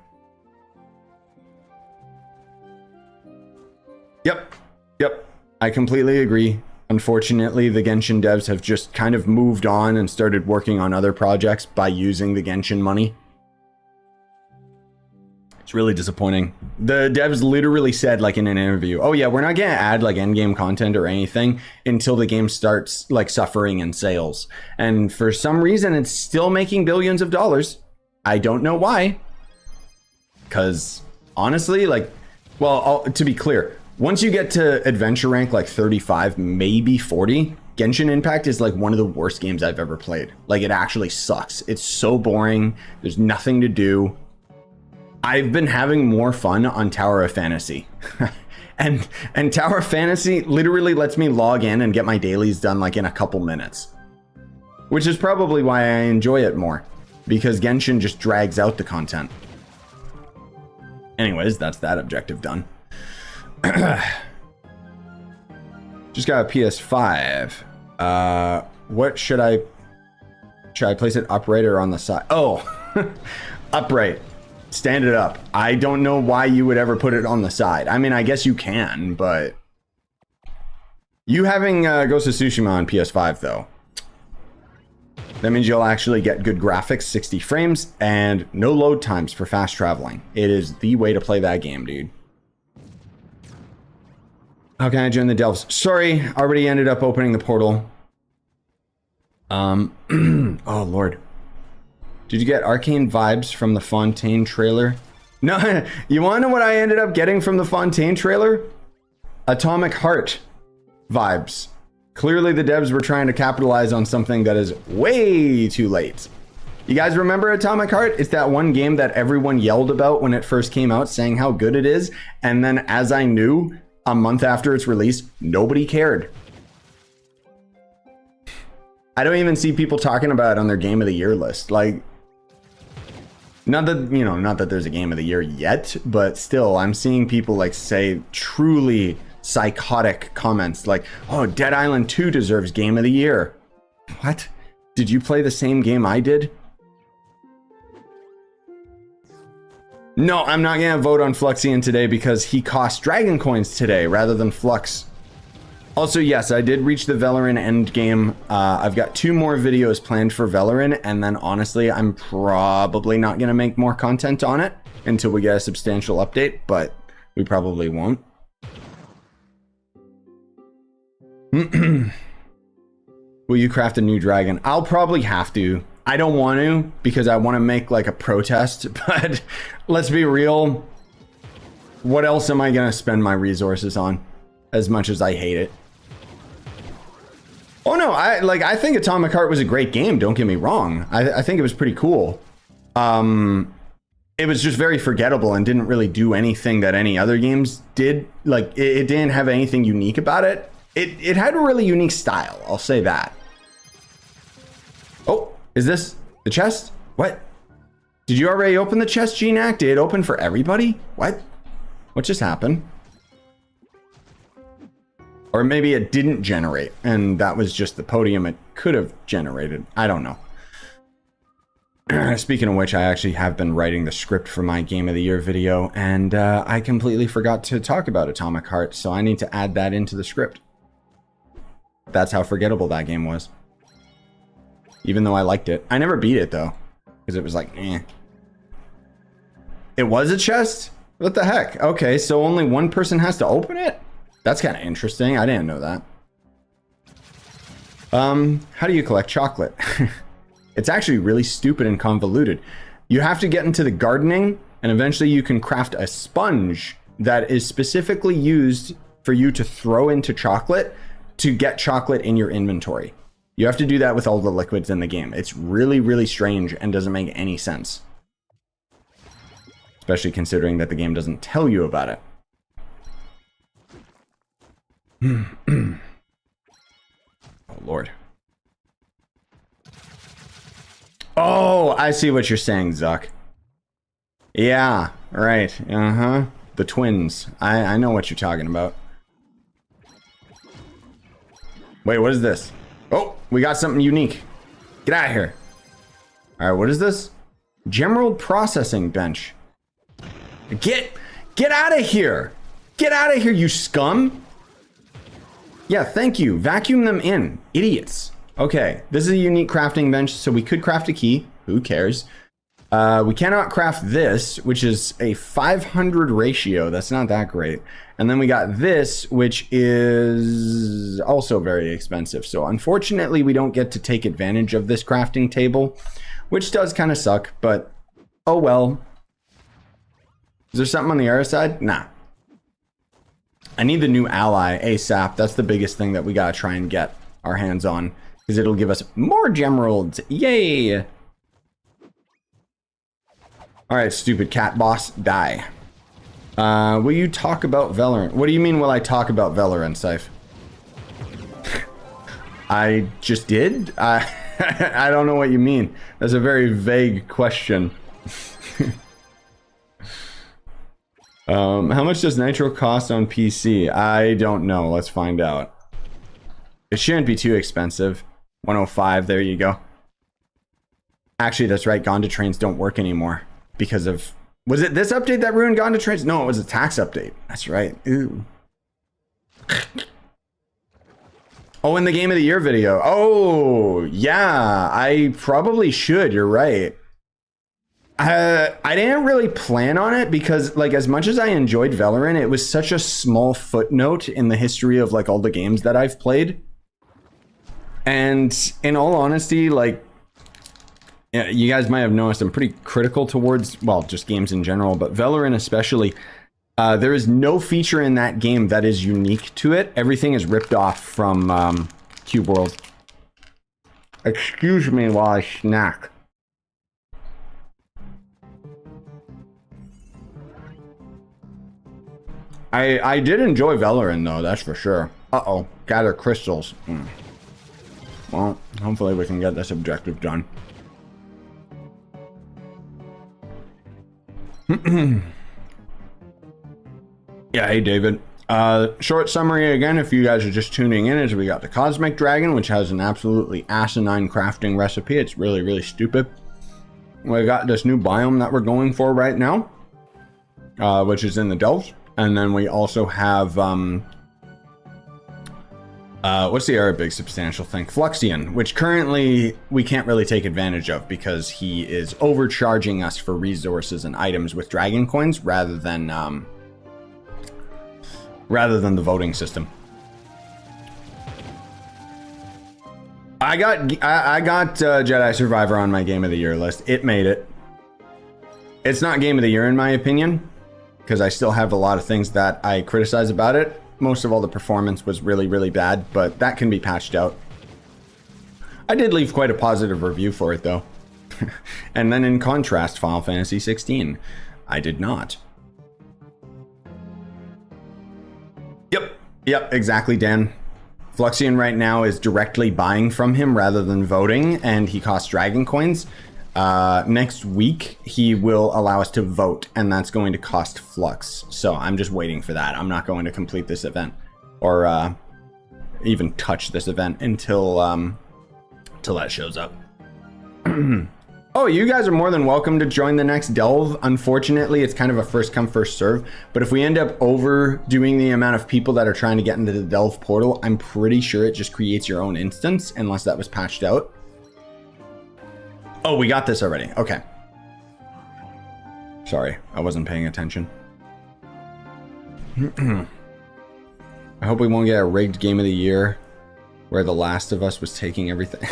Yep, I completely agree. Unfortunately, the Genshin devs have just kind of moved on and started working on other projects by using the Genshin money. It's really disappointing. The devs literally said, like in an interview, oh yeah, we're not gonna add like endgame content or anything until the game starts like suffering in sales. And for some reason, it's still making billions of dollars. I don't know why. Because honestly, like, well, to be clear, once you get to adventure rank like 35, maybe 40, Genshin Impact is like one of the worst games I've ever played. Like it actually sucks. It's so boring. There's nothing to do. I've been having more fun on Tower of Fantasy. and Tower of Fantasy literally lets me log in and get my dailies done like in a couple minutes. Which is probably why I enjoy it more. Because Genshin just drags out the content. Anyways, that's that objective done. Just got a PS5. What should I place it upright or on the side? Oh, upright. Stand it up. I don't know why you would ever put it on the side. I mean, I guess you can, but you having Ghost of Tsushima on PS5 though, that means you'll actually get good graphics, 60 frames, and no load times for fast traveling. It is the way to play that game, dude. How can I join the Delves? Sorry, already ended up opening the portal. Oh Lord. Did you get Arcane vibes from the Fontaine trailer? No, you wanna know what I ended up getting from the Fontaine trailer? Atomic Heart vibes. Clearly the devs were trying to capitalize on something that is way too late. You guys remember Atomic Heart? It's that one game that everyone yelled about when it first came out, saying how good it is. And then as I knew, a month after its release, nobody cared. I don't even see people talking about it on their Game of the Year list. Like, not that, you know, not that there's a Game of the Year yet, but still, I'm seeing people like say truly psychotic comments like, oh, Dead Island 2 deserves Game of the Year. What? Did you play the same game I did? No, I'm not gonna vote on Fluxian today because he cost Dragon Coins today rather than Flux. Also, yes, I did reach the Velarin end game. I've got 2 more videos planned for Velarin, and then honestly, I'm probably not gonna make more content on it until we get a substantial update, but we probably won't. Will you craft a new dragon? I'll probably have to. I don't want to because I want to make like a protest, but let's be real. What else am I going to spend my resources on? As much as I hate it. Oh no, I think Atomic Heart was a great game, don't get me wrong. I think it was pretty cool. It was just very forgettable and didn't really do anything that any other games did. Like it didn't have anything unique about it. It had a really unique style, I'll say that. Oh, is this the chest? What? Did you already open the chest, GNAC? Did it open for everybody? What? What just happened? Or maybe it didn't generate, and that was just the podium it could have generated. I don't know. Speaking of which, I actually have been writing the script for my Game of the Year video, and I completely forgot to talk about Atomic Heart, so I need to add that into the script. That's how forgettable that game was. Even though I liked it. I never beat it, though, because it was like, eh. It was a chest? What the heck? Okay, so only one person has to open it? That's kind of interesting. I didn't know that. How do you collect chocolate? It's actually really stupid and convoluted. You have to get into the gardening, and eventually you can craft a sponge that is specifically used for you to throw into chocolate to get chocolate in your inventory. You have to do that with all the liquids in the game. It's really, really strange and doesn't make any sense. Especially considering that the game doesn't tell you about it. Oh, Lord. Oh, I see what you're saying, Zuck. Yeah, right. Uh-huh. The twins. I know what you're talking about. Wait, what is this? Oh, we got something unique. Get out of here. All right, what is this? General processing bench. Get out of here. Get out of here, you scum. Yeah, thank you. Vacuum them in. Idiots. Okay, this is a unique crafting bench, so we could craft a key. Who cares? We cannot craft this, which is a 500 ratio. That's not that great. And then we got this, which is also very expensive. So unfortunately, we don't get to take advantage of this crafting table, which does kind of suck, but oh well. Is there something on the other side? Nah. I need the new ally ASAP. That's the biggest thing that we gotta try and get our hands on, because it'll give us more gemeralds. Yay! Alright, stupid cat boss, die. Will you talk about Valorant? What do you mean will I talk about Valorant, Scythe? I just did? I don't know what you mean. That's a very vague question. How much does Nitro cost on PC? I don't know. Let's find out. It shouldn't be too expensive. 105, there you go. Actually, that's right. Gonda trains don't work anymore because of... Was it this update that ruined Gonda trains? No, it was a tax update. That's right. Ooh. Oh, in the Game of the Year video. Oh, yeah. I probably should. You're right. I didn't really plan on it because, like, as much as I enjoyed Valorant, it was such a small footnote in the history of, like, all the games that I've played. And in all honesty, like, yeah, you guys might have noticed I'm pretty critical towards, well, just games in general, but Valorant especially. There is no feature in that game that is unique to it. Everything is ripped off from Cube World. Excuse me while I snack. I did enjoy Valorant though, that's for sure. Uh-oh, gather crystals. Well, hopefully we can get this objective done. Yeah, hey David. Short summary again, if you guys are just tuning in, is we got the Cosmic Dragon, which has an absolutely asinine crafting recipe. It's really, really stupid. We got this new biome that we're going for right now, which is in the Delves. And then we also have, what's the other big substantial thing? Fluxion, which currently we can't really take advantage of because he is overcharging us for resources and items with dragon coins rather than the voting system. I got Jedi Survivor on my Game of the Year list. It made it. It's not Game of the Year in my opinion, because I still have a lot of things that I criticize about it. Most of all, the performance was really, really bad, but that can be patched out. I did leave quite a positive review for it, though. And then in contrast, Final Fantasy 16, I did not. Yep, exactly, Dan. Fluxion right now is directly buying from him rather than voting, and he costs dragon coins. Next week, he will allow us to vote, and that's going to cost Flux. So I'm just waiting for that. I'm not going to complete this event or even touch this event until that shows up. Oh, you guys are more than welcome to join the next delve. Unfortunately, it's kind of a first come first serve, but if we end up overdoing the amount of people that are trying to get into the delve portal, I'm pretty sure it just creates your own instance unless that was patched out. Oh, we got this already. Okay. Sorry, I wasn't paying attention. I hope we won't get a rigged game of the year where The Last of Us was taking everything.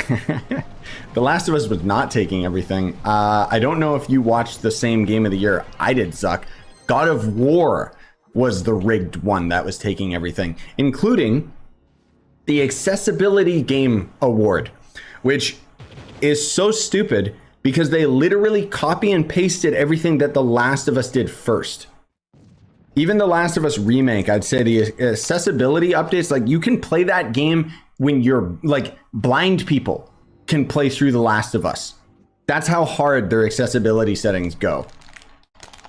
The Last of Us was not taking everything. I don't know if you watched the same game of the year I did, Zuck. God of War was the rigged one that was taking everything, including the Accessibility Game Award, which is so stupid because they literally copy and pasted everything that The Last of Us did first. Even The Last of Us remake, I'd say the accessibility updates, like you can play that game when you're like blind people can play through The Last of Us. That's how hard their accessibility settings go.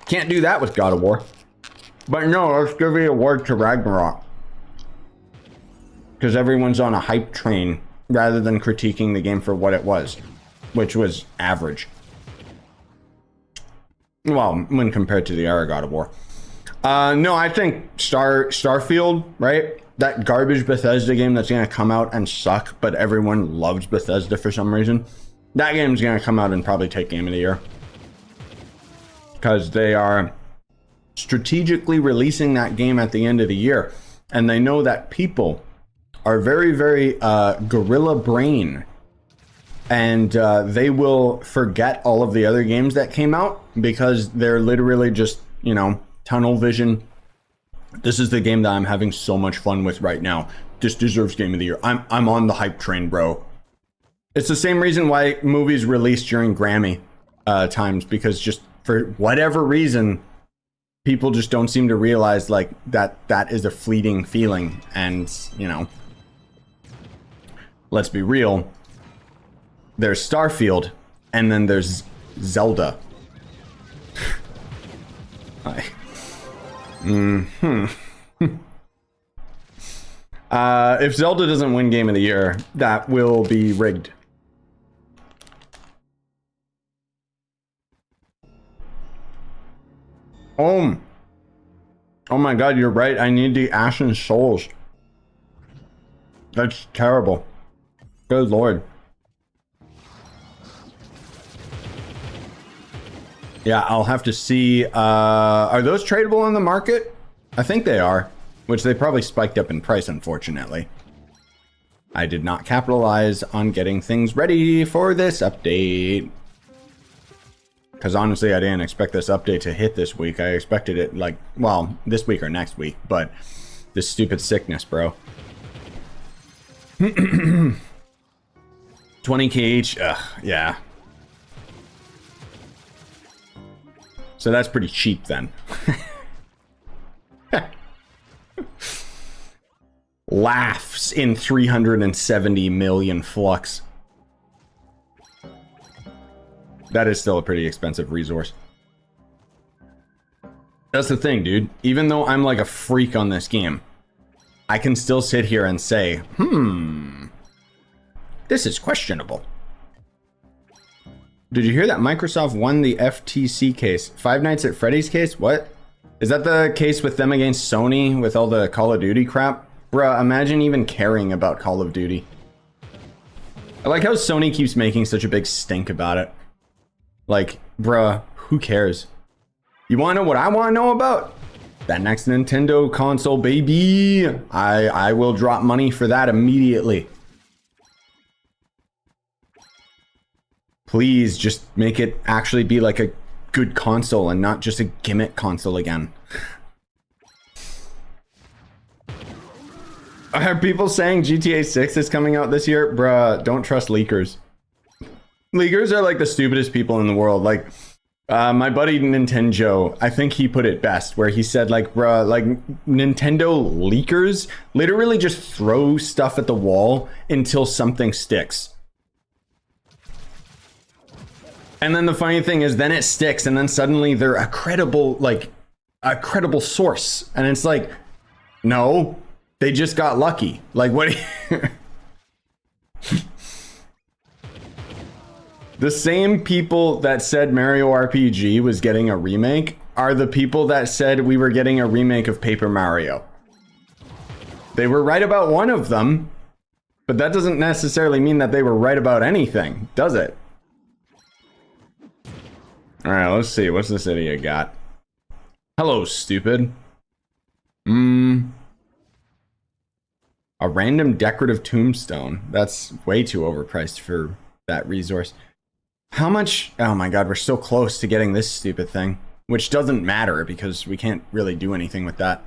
Can't do that with God of War. But no, let's give the award to Ragnarok. Because everyone's on a hype train rather than critiquing the game for what it was, which was average. Well, when compared to the other God of War. No, I think Starfield, right? That garbage Bethesda game that's going to come out and suck, but everyone loves Bethesda for some reason. That game's going to come out and probably take Game of the Year. Because they are strategically releasing that game at the end of the year. And they know that people are very, very gorilla brain. And they will forget all of the other games that came out because they're literally just, you know, tunnel vision. This is the game that I'm having so much fun with right now. This deserves Game of the Year. I'm on the hype train, bro. It's the same reason why movies released during Grammy times, because just for whatever reason, people just don't seem to realize like that is a fleeting feeling. And, you know, let's be real. There's Starfield, and then there's Zelda. If Zelda doesn't win Game of the Year, that will be rigged. Oh my god, you're right. I need the Ashen Souls. That's terrible. Good lord. Yeah, I'll have to see. Are those tradable on the market? I think they are, which they probably spiked up in price, unfortunately. I did not capitalize on getting things ready for this update. Because honestly, I didn't expect this update to hit this week. I expected it like, well, this week or next week, but this stupid sickness, bro. 20k each, ugh, yeah. So that's pretty cheap then. Laughs in 370 million flux. That is still a pretty expensive resource. That's the thing, dude. Even though I'm like a freak on this game, I can still sit here and say, this is questionable. Did you hear that Microsoft won the FTC case? Five Nights at Freddy's case? What? Is that the case with them against Sony with all the Call of Duty crap? Bruh, imagine even caring about Call of Duty. I like how Sony keeps making such a big stink about it. Like, bruh, who cares? You wanna know what I wanna know about? That next Nintendo console, baby. I will drop money for that immediately. Please just make it actually be like a good console and not just a gimmick console again. Are people saying GTA 6 is coming out this year? Bruh, don't trust leakers. Leakers are like the stupidest people in the world. Like, my buddy Nintendo, I think he put it best, where he said like, bruh, like Nintendo leakers literally just throw stuff at the wall until something sticks. And then the funny thing is then it sticks and then suddenly they're a credible, like a credible source. And it's like, no, They just got lucky. Like, what? The same people that said Mario RPG was getting a remake are the people that said we were getting a remake of Paper Mario. They were right about one of them, but that doesn't necessarily mean that they were right about anything, does it? All right, let's see. What's this idiot got? Hello, stupid. A random decorative tombstone. That's way too overpriced for that resource. How much? Oh my god, we're so close to getting this stupid thing. Which doesn't matter because we can't really do anything with that.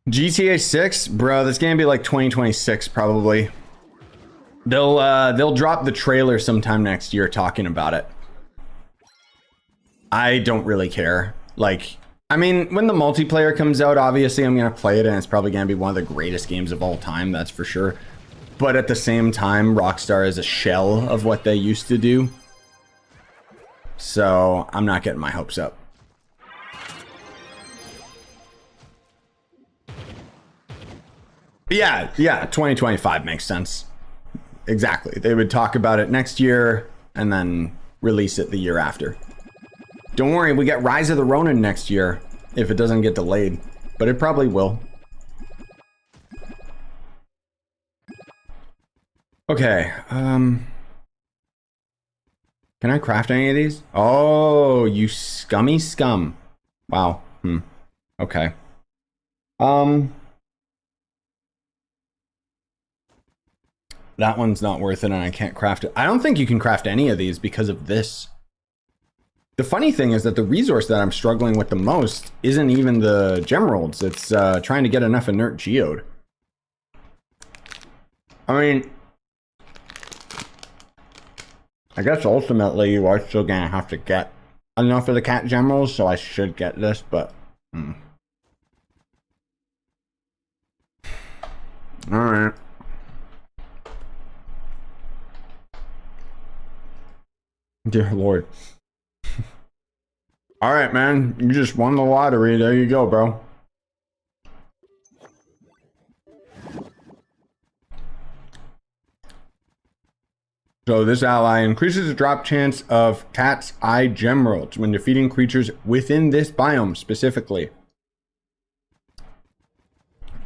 GTA 6? Bro, this game be like 2026 probably. They'll drop the trailer sometime next year talking about it. I don't really care. Like, I mean, when the multiplayer comes out, obviously I'm gonna play it and it's probably gonna be one of the greatest games of all time, that's for sure. But at the same time, Rockstar is a shell of what they used to do. So I'm not getting my hopes up. But yeah, 2025 makes sense. Exactly. They would talk about it next year and then release it the year after. Don't worry, we get Rise of the Ronin next year if it doesn't get delayed, but it probably will. Okay, can I craft any of these? Oh, you scummy scum. Wow. Okay. That one's not worth it and I can't craft it. I don't think you can craft any of these because of this. The funny thing is that the resource that I'm struggling with the most isn't even the gemeralds. It's trying to get enough inert geode. I mean, I guess ultimately you are still gonna have to get enough of the cat gemeralds, so I should get this, but Alright. Dear Lord. Alright, man. You just won the lottery. There you go, bro. So this ally increases the drop chance of cat's eye gemeralds when defeating creatures within this biome specifically.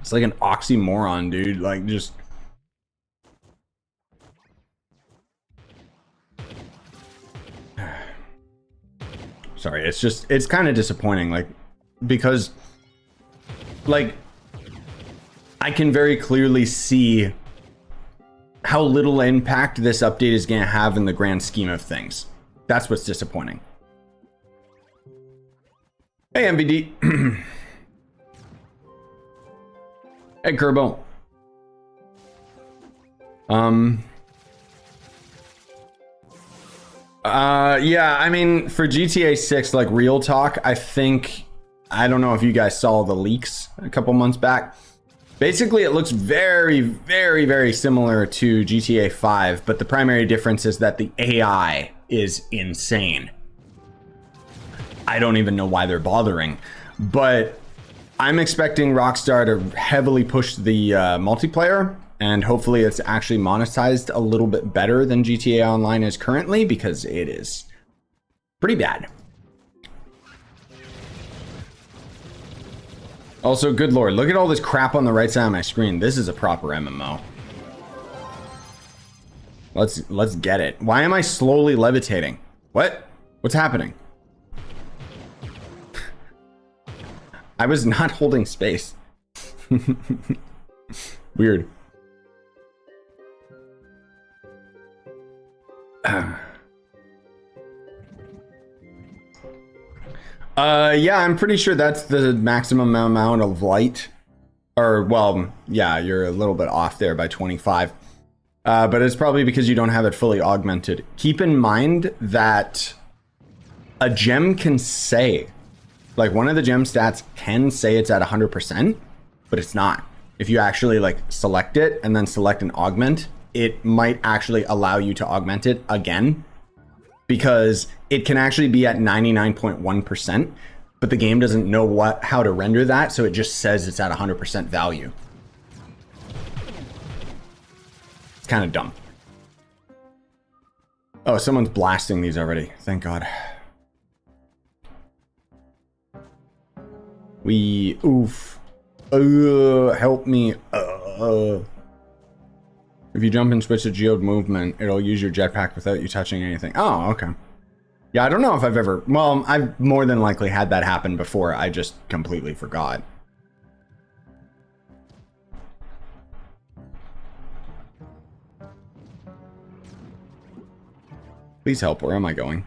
It's like an oxymoron, dude. Like, just... Sorry, it's kind of disappointing, like, because, like, I can very clearly see how little impact this update is going to have in the grand scheme of things. That's what's disappointing. Hey, MVD. Hey, Kerbo. Yeah, I mean, for GTA 6, like, real talk, I don't know if you guys saw the leaks a couple months back. Basically, it looks very, very, very similar to GTA 5, but the primary difference is that the AI is insane. I don't even know why they're bothering, but I'm expecting Rockstar to heavily push the multiplayer, and hopefully it's actually monetized a little bit better than GTA Online is currently, because it is pretty bad. Also, good lord, look at all this crap on the right side of my screen. This is a proper MMO. Let's get it. Why am I slowly levitating? What? What's happening? I was not holding space. Weird. Yeah, I'm pretty sure that's the maximum amount of light. Or, well, yeah, you're a little bit off there by 25. But it's probably because you don't have it fully augmented. Keep in mind that a gem can say, like, one of the gem stats can say it's at 100%, but it's not. If you actually, like, select it and then select an augment, it might actually allow you to augment it again, because it can actually be at 99.1%, but the game doesn't know how to render that, so it just says it's at 100% value. It's kind of dumb. Oh, someone's blasting these already. Thank God. Oof. Help me. If you jump and switch to geode movement, it'll use your jetpack without you touching anything. Oh, okay. Yeah, I don't know if I've ever... Well, I've more than likely had that happen before. I just completely forgot. Please help. Where am I going?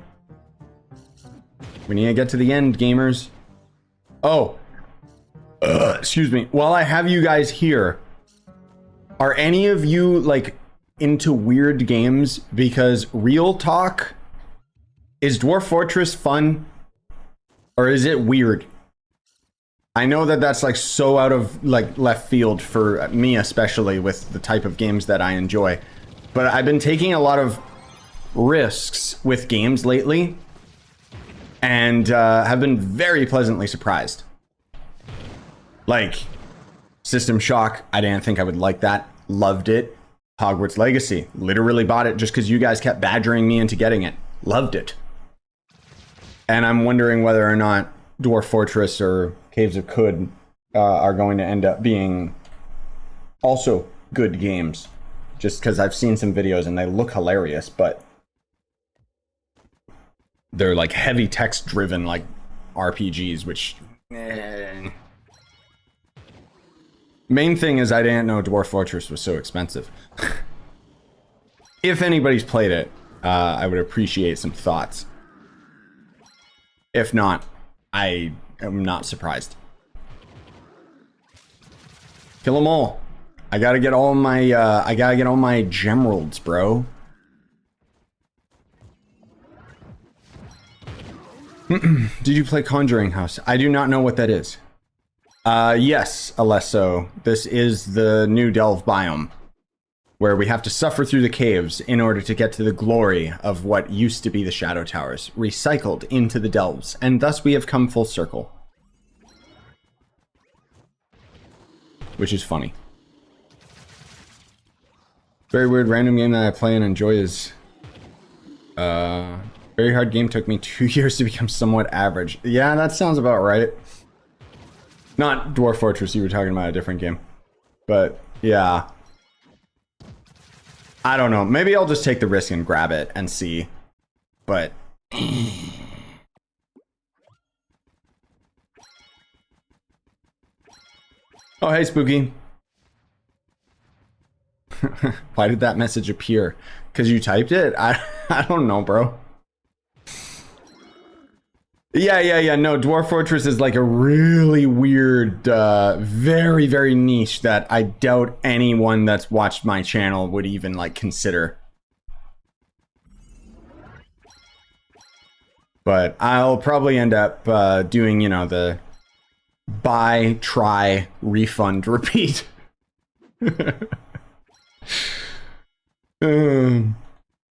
We need to get to the end, gamers. Oh. Excuse me. While I have you guys here, are any of you, like, into weird games? Because real talk, is Dwarf Fortress fun? Or is it weird? I know that that's, like, so out of, like, left field for me, especially with the type of games that I enjoy. But I've been taking a lot of risks with games lately, and have been very pleasantly surprised. Like, System Shock, I didn't think I would like that. Loved it. Hogwarts Legacy, literally bought it just because you guys kept badgering me into getting it. Loved it. And I'm wondering whether or not Dwarf Fortress or Caves of Khud are going to end up being also good games. Just because I've seen some videos and they look hilarious, but they're like heavy text driven like RPGs, which main thing is I didn't know Dwarf Fortress was so expensive. If anybody's played it, I would appreciate some thoughts. If not, I am not surprised. Kill them all. I gotta get all my gemeralds, bro. Did you play Conjuring House? I do not know what that is. Yes, Alesso. This is the new Delve biome, where we have to suffer through the caves in order to get to the glory of what used to be the Shadow Towers, recycled into the Delves, and thus we have come full circle. Which is funny. Very weird random game that I play and enjoy is... very hard game, took me 2 years to become somewhat average. Yeah, that sounds about right. Not Dwarf Fortress, you were talking about a different game. But, yeah. I don't know. Maybe I'll just take the risk and grab it and see. But... Oh, hey, Spooky. Why did that message appear? Because you typed it? I don't know, bro. Yeah. No, Dwarf Fortress is like a really weird, very, very niche that I doubt anyone that's watched my channel would even, like, consider. But I'll probably end up doing, you know, the buy, try, refund, repeat.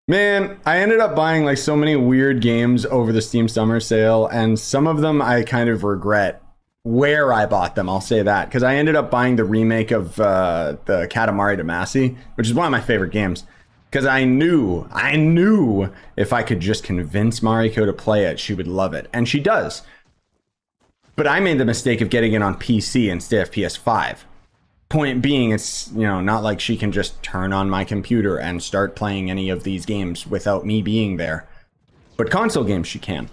Man, I ended up buying like so many weird games over the Steam Summer Sale, and some of them I kind of regret where I bought them, I'll say that, because I ended up buying the remake of the Katamari Damacy, which is one of my favorite games, because I knew if I could just convince Mariko to play it, she would love it, and she does. But I made the mistake of getting it on PC instead of PS5. Point being, it's, you know, not like she can just turn on my computer and start playing any of these games without me being there. But console games she can.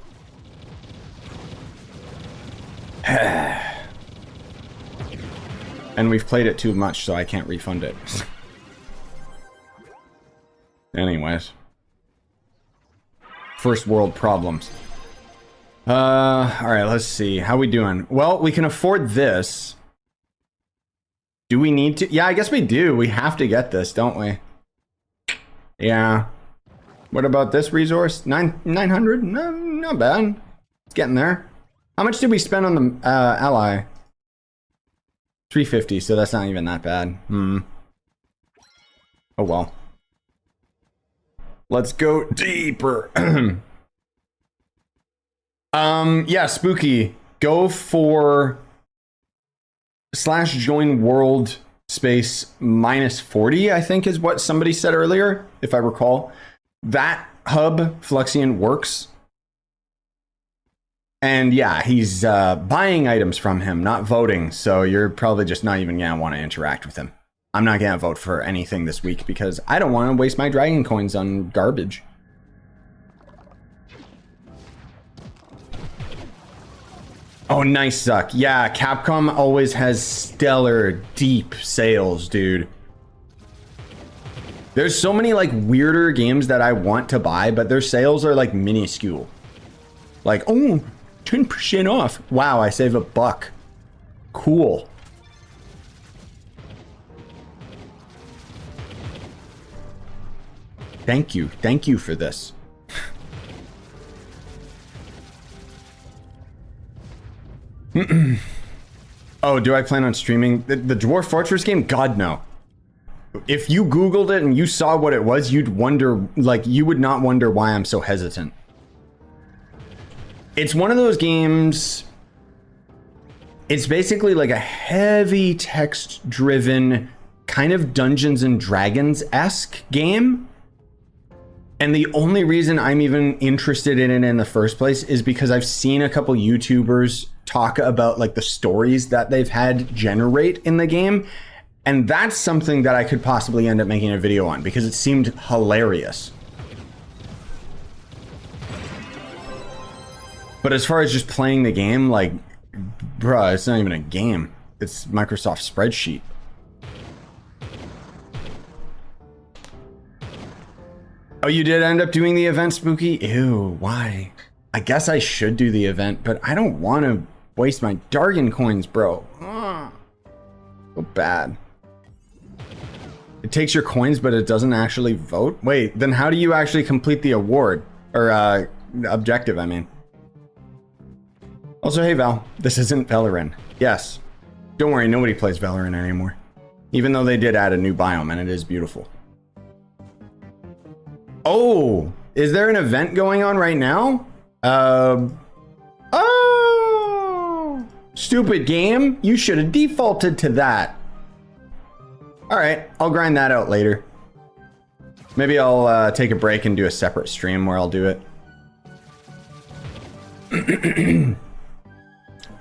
And we've played it too much, so I can't refund it. Anyways. First world problems. Alright, let's see. How we doing? Well, we can afford this. Do we need to? Yeah, I guess we do. We have to get this, don't we? Yeah. What about this resource? 900? No, not bad. It's getting there. How much did we spend on the ally? 350, so that's not even that bad. Oh well. Let's go deeper. Yeah, Spooky. go for /join world space -40, I think is what somebody said earlier, if I recall. That hub, Fluxion, works. And yeah, he's buying items from him, not voting. So you're probably just not even going to want to interact with him. I'm not going to vote for anything this week because I don't want to waste my dragon coins on garbage. Oh, nice, Zuck. Yeah, Capcom always has stellar, deep sales, dude. There's so many like weirder games that I want to buy, but their sales are like minuscule. Like, oh, 10% off. Wow, I save $1. Cool. Thank you. Thank you for this. Oh, do I plan on streaming the Dwarf Fortress game? God, no. If you Googled it and you saw what it was, you'd wonder, like, you would not wonder why I'm so hesitant. It's one of those games. It's basically like a heavy text-driven kind of Dungeons and Dragons-esque game. And the only reason I'm even interested in it in the first place is because I've seen a couple YouTubers talk about like the stories that they've had generate in the game. And that's something that I could possibly end up making a video on because it seemed hilarious. But as far as just playing the game, like, bruh, it's not even a game. It's Microsoft spreadsheet. Oh, you did end up doing the event, Spooky? Ew, why? I guess I should do the event, but I don't want to waste my Dargon coins, bro. So bad. It takes your coins, but it doesn't actually vote? Wait, then how do you actually complete the award? Or, objective, I mean. Also, hey, Val, this isn't Valorant. Yes. Don't worry, nobody plays Valorant anymore. Even though they did add a new biome, and it is beautiful. Oh, is there an event going on right now? Oh, stupid game. You should have defaulted to that. All right, I'll grind that out later. Maybe I'll take a break and do a separate stream where I'll do it.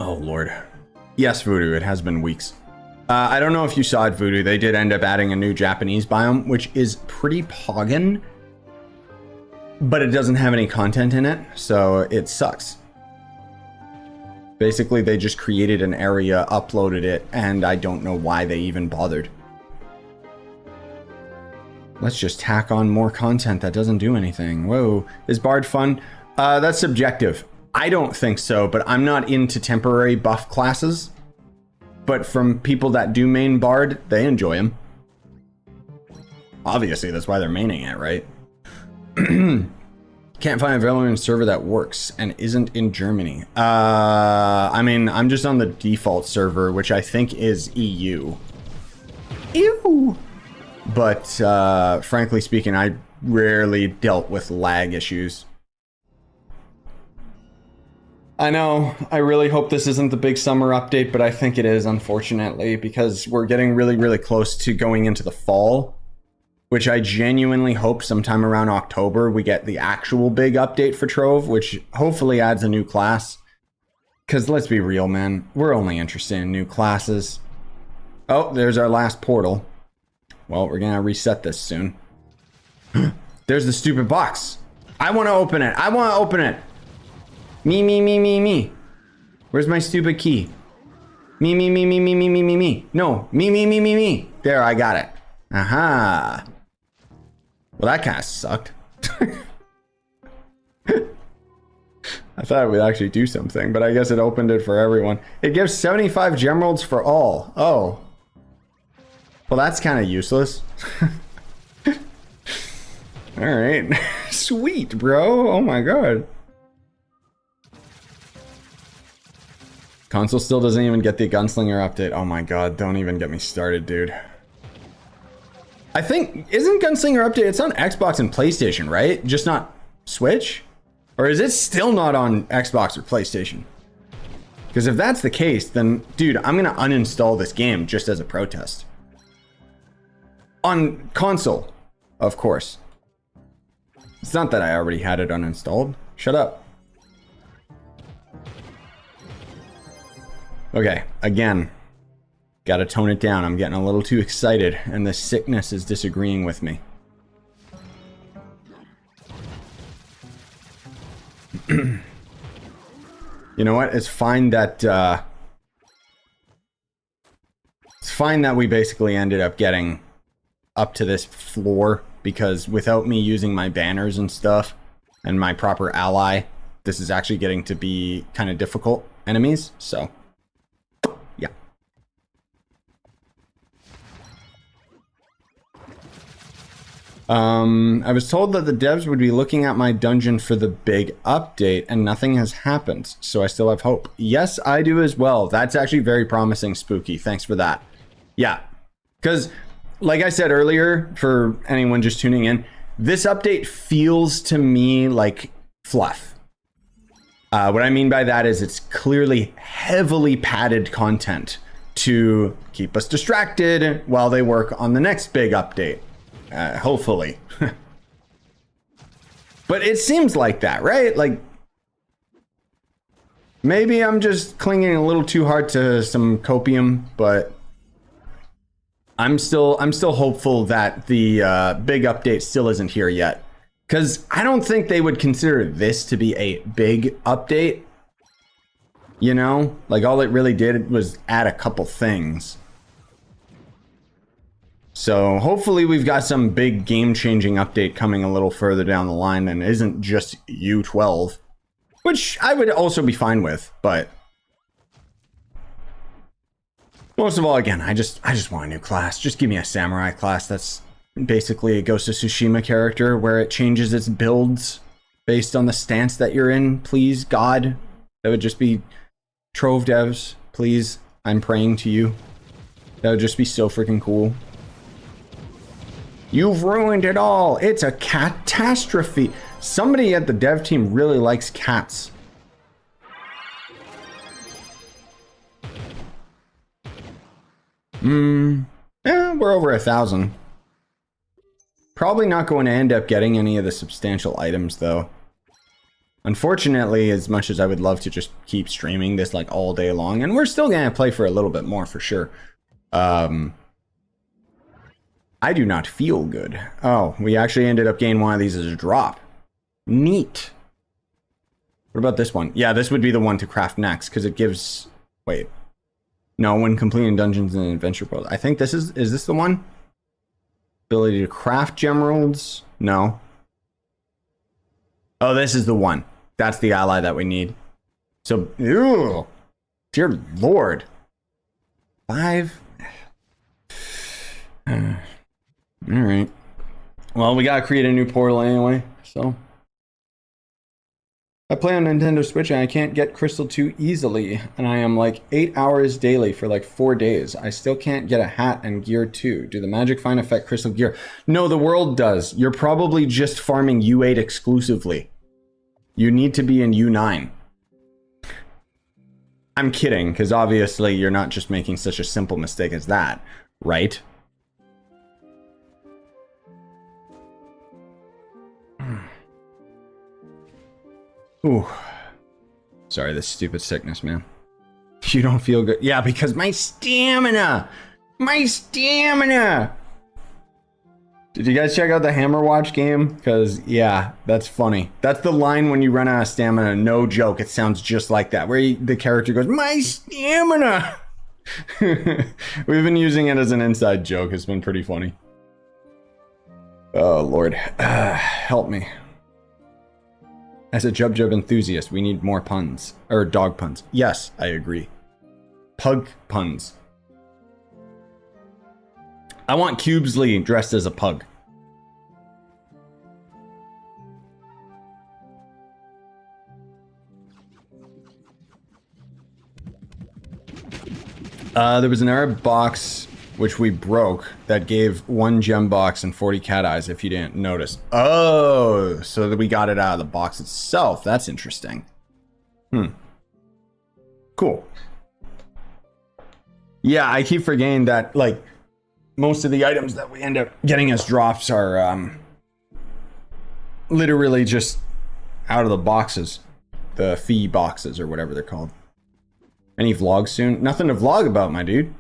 Oh, Lord. Yes, Voodoo, it has been weeks. I don't know if you saw it, Voodoo. They did end up adding a new Japanese biome, which is pretty poggin'. But it doesn't have any content in it, so it sucks. Basically, they just created an area, uploaded it, and I don't know why they even bothered. Let's just tack on more content that doesn't do anything. Whoa, is Bard fun? That's subjective. I don't think so, but I'm not into temporary buff classes. But from people that do main Bard, they enjoy him. Obviously, that's why they're maining it, right? Can't find a Valorant server that works and isn't in Germany. I mean, I'm just on the default server, which I think is EU. Ew. But frankly speaking, I rarely dealt with lag issues. I know, I really hope this isn't the big summer update, but I think it is, unfortunately, because we're getting really, really close to going into the fall. Which I genuinely hope sometime around October we get the actual big update for Trove, which hopefully adds a new class. Because let's be real, man. We're only interested in new classes. Oh, there's our last portal. Well, we're going to reset this soon. There's the stupid box. I want to open it. I want to open it. Me, me, me, me, me. Where's my stupid key? Me, me, me, me, me, me, me, me, me. No, me, me, me, me, me. There, I got it. Aha. Well, that kind of sucked. I thought it would actually do something, but I guess it opened it for everyone. It gives 75 gemeralds for all. Oh. Well, that's kind of useless. All right. Sweet, bro. Oh my god. Console still doesn't even get the Gunslinger update. Oh my god, don't even get me started, dude. I think, isn't Gunslinger update, it's on Xbox and PlayStation, right? Just not Switch? Or is it still not on Xbox or PlayStation? Because if that's the case, then, dude, I'm going to uninstall this game just as a protest. On console, of course. It's not that I already had it uninstalled. Shut up. Okay, again. Gotta tone it down. I'm getting a little too excited, and the sickness is disagreeing with me. You know what? It's fine that we basically ended up getting up to this floor, because without me using my banners and stuff and my proper ally, this is actually getting to be kind of difficult enemies. So yeah. I was told that the devs would be looking at my dungeon for the big update, and nothing has happened, so I still have hope. Yes, I do as well. That's actually very promising, Spooky. Thanks for that. Yeah, because like I said earlier, for anyone just tuning in, this update feels to me like fluff. What I mean by that is it's clearly heavily padded content to keep us distracted while they work on the next big update. Hopefully. But it seems like that, right? Like, maybe I'm just clinging a little too hard to some copium, but I'm still hopeful that the big update still isn't here yet. Because I don't think they would consider this to be a big update. You know? Like, all it really did was add a couple things. So hopefully we've got some big game-changing update coming a little further down the line and isn't just U12, which I would also be fine with, but most of all, again, I just want a new class. Just give me a samurai class that's basically a Ghost of Tsushima character where it changes its builds based on the stance that you're in. Please, God, that would just be Trove devs. Please, I'm praying to you. That would just be so freaking cool. You've ruined it all. It's a catastrophe. Somebody at the dev team really likes cats. Yeah, we're over 1,000. Probably not going to end up getting any of the substantial items, though. Unfortunately, as much as I would love to just keep streaming this like all day long, and we're still going to play for a little bit more for sure. I do not feel good. Oh, we actually ended up getting one of these as a drop. Neat. What about this one? Yeah, this would be the one to craft next, because it gives... Wait. No, when completing dungeons in Adventure World. I think this is this the one? Ability to craft gemeralds? No. Oh, this is the one. That's the ally that we need. So, ew. Dear Lord. 5... Alright. Well, we gotta create a new portal anyway, so. I play on Nintendo Switch and I can't get Crystal 2 easily, and I am like 8 hours daily for like 4 days. I still can't get a hat and gear 2. Do the magic find affect Crystal gear? No, the world does. You're probably just farming U8 exclusively. You need to be in U9. I'm kidding, because obviously you're not just making such a simple mistake as that, right? Ooh. Sorry, this stupid sickness, man. You don't feel good. Yeah, because my stamina! My stamina! Did you guys check out the Hammer Watch game? Because, yeah, that's funny. That's the line when you run out of stamina. No joke. It sounds just like that. Where the character goes, my stamina! We've been using it as an inside joke. It's been pretty funny. Oh, Lord. Help me. As a Jub Jub enthusiast, we need more puns. Or dog puns. Yes, I agree. Pug puns. I want Cubesley dressed as a pug. There was an Arab box which we broke that gave 1 gem box and 40 cat eyes if you didn't notice. Oh, so that we got it out of the box itself. That's interesting. Cool. Yeah, I keep forgetting that, like, most of the items that we end up getting as drops are literally just out of the boxes. The fee boxes or whatever they're called. Any vlogs soon? Nothing to vlog about, my dude.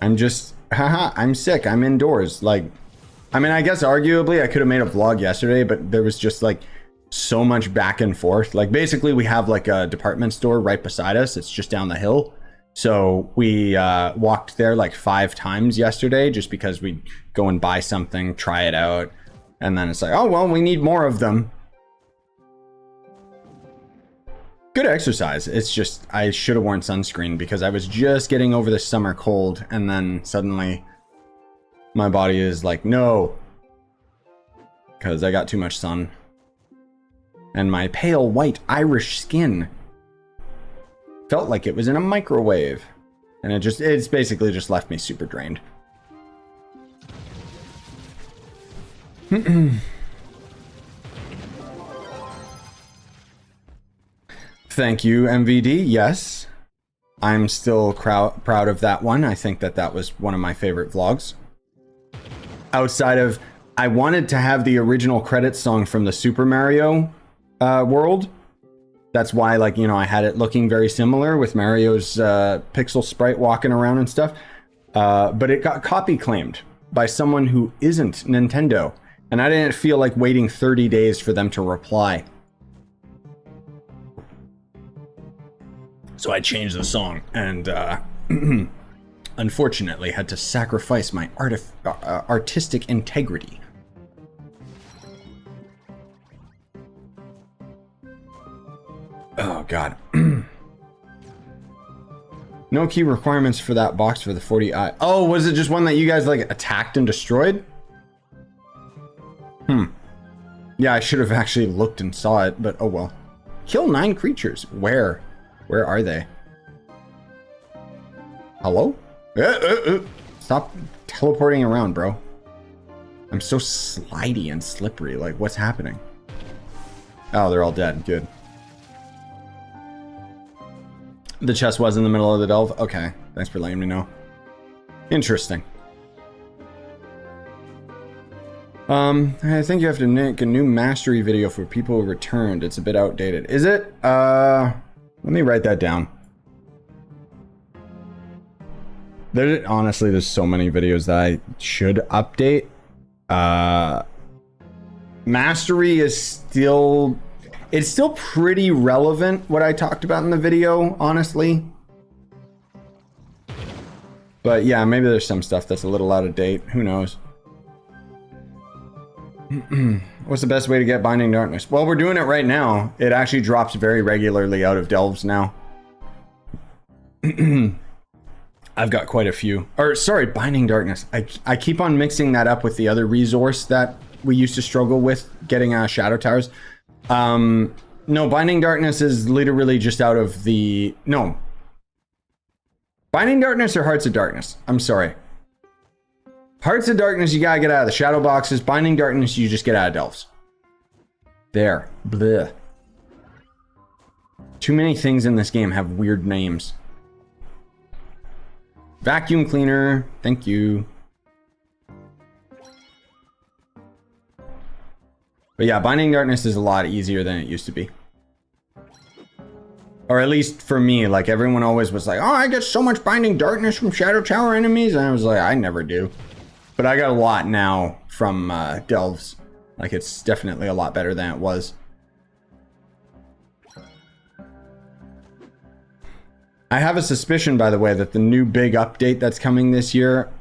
I'm just, haha, I'm sick. I'm indoors. Like, I mean, I guess arguably I could have made a vlog yesterday, but there was just like so much back and forth. Like, basically we have like a department store right beside us. It's just down the hill. So we walked there like 5 times yesterday just because we'd go and buy something, try it out. And then it's like, oh, well, we need more of them. Good exercise. It's just, I should have worn sunscreen because I was just getting over the summer cold. And then suddenly my body is like, no. Because I got too much sun. And my pale white Irish skin felt like it was in a microwave. And it's basically just left me super drained. Thank you, MVD. Yes, I'm still proud of that one. I think that was one of my favorite vlogs. Outside of, I wanted to have the original credits song from the Super Mario world. That's why, like, you know, I had it looking very similar with Mario's pixel sprite walking around and stuff. But it got copy claimed by someone who isn't Nintendo. And I didn't feel like waiting 30 days for them to reply. So I changed the song and unfortunately had to sacrifice my artistic integrity. Oh, God. No key requirements for that box for the 40i. Oh, was it just one that you guys like attacked and destroyed? Yeah, I should have actually looked and saw it, but oh well. Kill 9 creatures. Where? Where are they? Hello? Stop teleporting around, bro. I'm so slidey and slippery. Like, what's happening? Oh, they're all dead. Good. The chest was in the middle of the delve? Okay. Thanks for letting me know. Interesting. I think you have to make a new mastery video for people who returned. It's a bit outdated. Is it? Let me write that down. Honestly, there's so many videos that I should update. Mastery is still... It's still pretty relevant, what I talked about in the video, honestly. But yeah, maybe there's some stuff that's a little out of date. Who knows? What's the best way to get Binding Darkness? Well, we're doing it right now. It actually drops very regularly out of delves now. I've got quite a few. Or, sorry, Binding Darkness. I keep on mixing that up with the other resource that we used to struggle with getting Shadow Towers. No, Binding Darkness is literally just out of the... No. Binding Darkness or Hearts of Darkness? I'm sorry. Hearts of Darkness, you gotta get out of the shadow boxes. Binding Darkness, you just get out of delves. There. Bleh. Too many things in this game have weird names. Vacuum cleaner. Thank you. But yeah, Binding Darkness is a lot easier than it used to be. Or at least for me, like everyone always was like, oh, I get so much Binding Darkness from Shadow Tower enemies. And I was like, I never do. But I got a lot now from delves. Like, it's definitely a lot better than it was. I have a suspicion, by the way, that the new big update that's coming this year,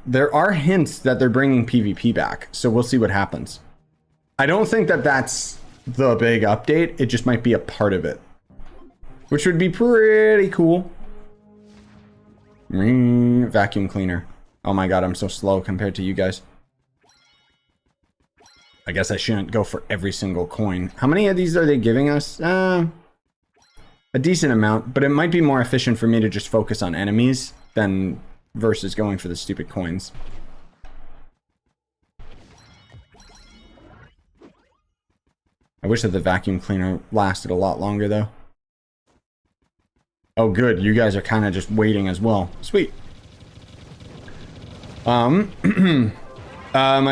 there are hints that they're bringing PvP back. So we'll see what happens. I don't think that that's the big update. It just might be a part of it. Which would be pretty cool. Vacuum cleaner. Oh my god, I'm so slow compared to you guys. I guess I shouldn't go for every single coin. How many of these are they giving us? A decent amount, but it might be more efficient for me to just focus on enemies than versus going for the stupid coins. I wish that the vacuum cleaner lasted a lot longer though. Oh, good. You guys are kind of just waiting as well. Sweet. My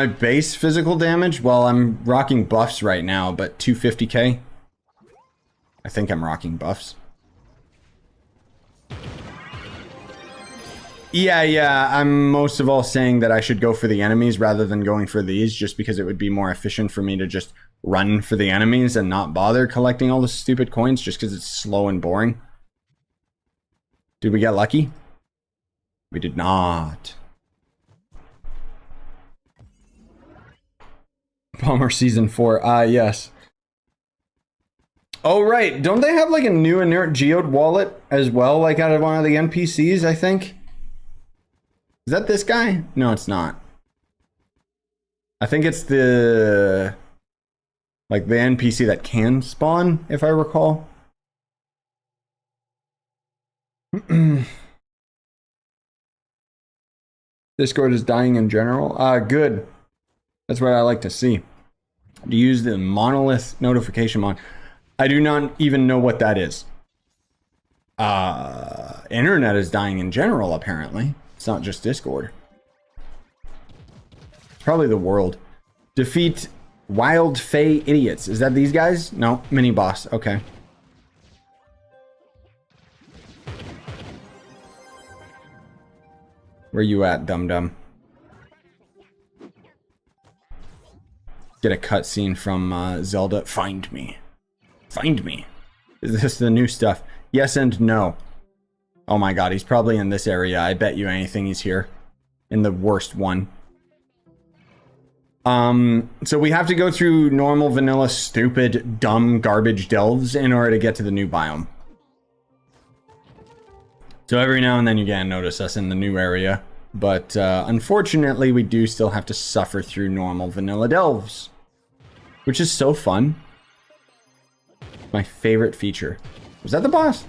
base physical damage, well, I'm rocking buffs right now, but 250k. I think I'm rocking buffs. Yeah, I'm most of all saying that I should go for the enemies rather than going for these, just because it would be more efficient for me to just run for the enemies and not bother collecting all the stupid coins, just because it's slow and boring. Did we get lucky? We did not. Bomber Season 4. Yes. Oh, right. Don't they have like a new inert geode wallet as well, like out of one of the NPCs, I think? Is that this guy? No, it's not. I think it's the... like the NPC that can spawn, if I recall. Discord is dying in general. Good. That's what I like to see. To use the monolith notification mod. I do not even know what that is. Internet is dying in general, apparently. It's not just Discord. It's probably the world. Defeat Wild Fey Idiots. Is that these guys? No, mini boss. Okay. Where you at, dum-dum? Get a cutscene from Zelda. Find me. Find me. Is this the new stuff? Yes and no. Oh my god, he's probably in this area. I bet you anything he's here. In the worst one. So we have to go through normal, vanilla, stupid, dumb, garbage delves in order to get to the new biome. So every now and then you can notice us in the new area. But unfortunately, we do still have to suffer through normal, vanilla delves. Which is so fun. My favorite feature. Was that the boss?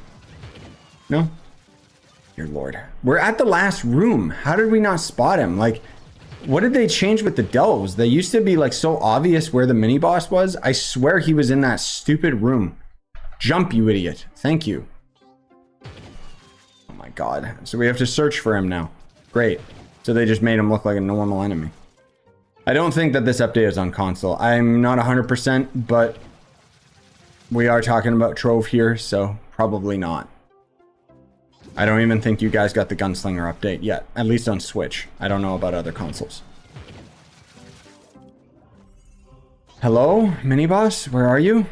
No? Dear Lord. We're at the last room. How did we not spot him? Like, what did they change with the delves? They used to be like so obvious where the mini boss was. I swear he was in that stupid room. Jump, you idiot. Thank you. Oh my god. So we have to search for him now. Great. So they just made him look like a normal enemy. I don't think that this update is on console. I'm not 100%, but we are talking about Trove here, so probably not. I don't even think you guys got the Gunslinger update yet, at least on Switch. I don't know about other consoles. Hello, mini boss, where are you?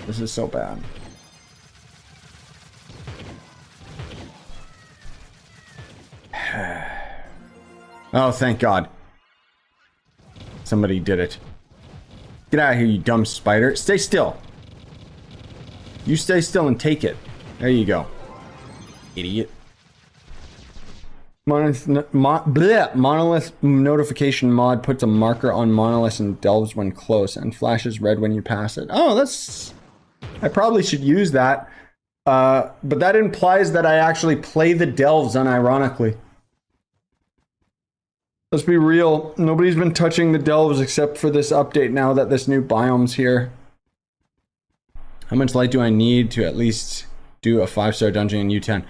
This is so bad. Oh, thank God. Somebody did it. Get out of here, you dumb spider. Stay still. You stay still and take it. There you go. Idiot. Monolith notification mod puts a marker on monoliths and delves when close and flashes red when you pass it. Oh, that's... I probably should use that. But that implies that I actually play the delves unironically. Let's be real. Nobody's been touching the delves except for this update now that this new biome's here. How much light do I need to at least do a 5-star dungeon in U10?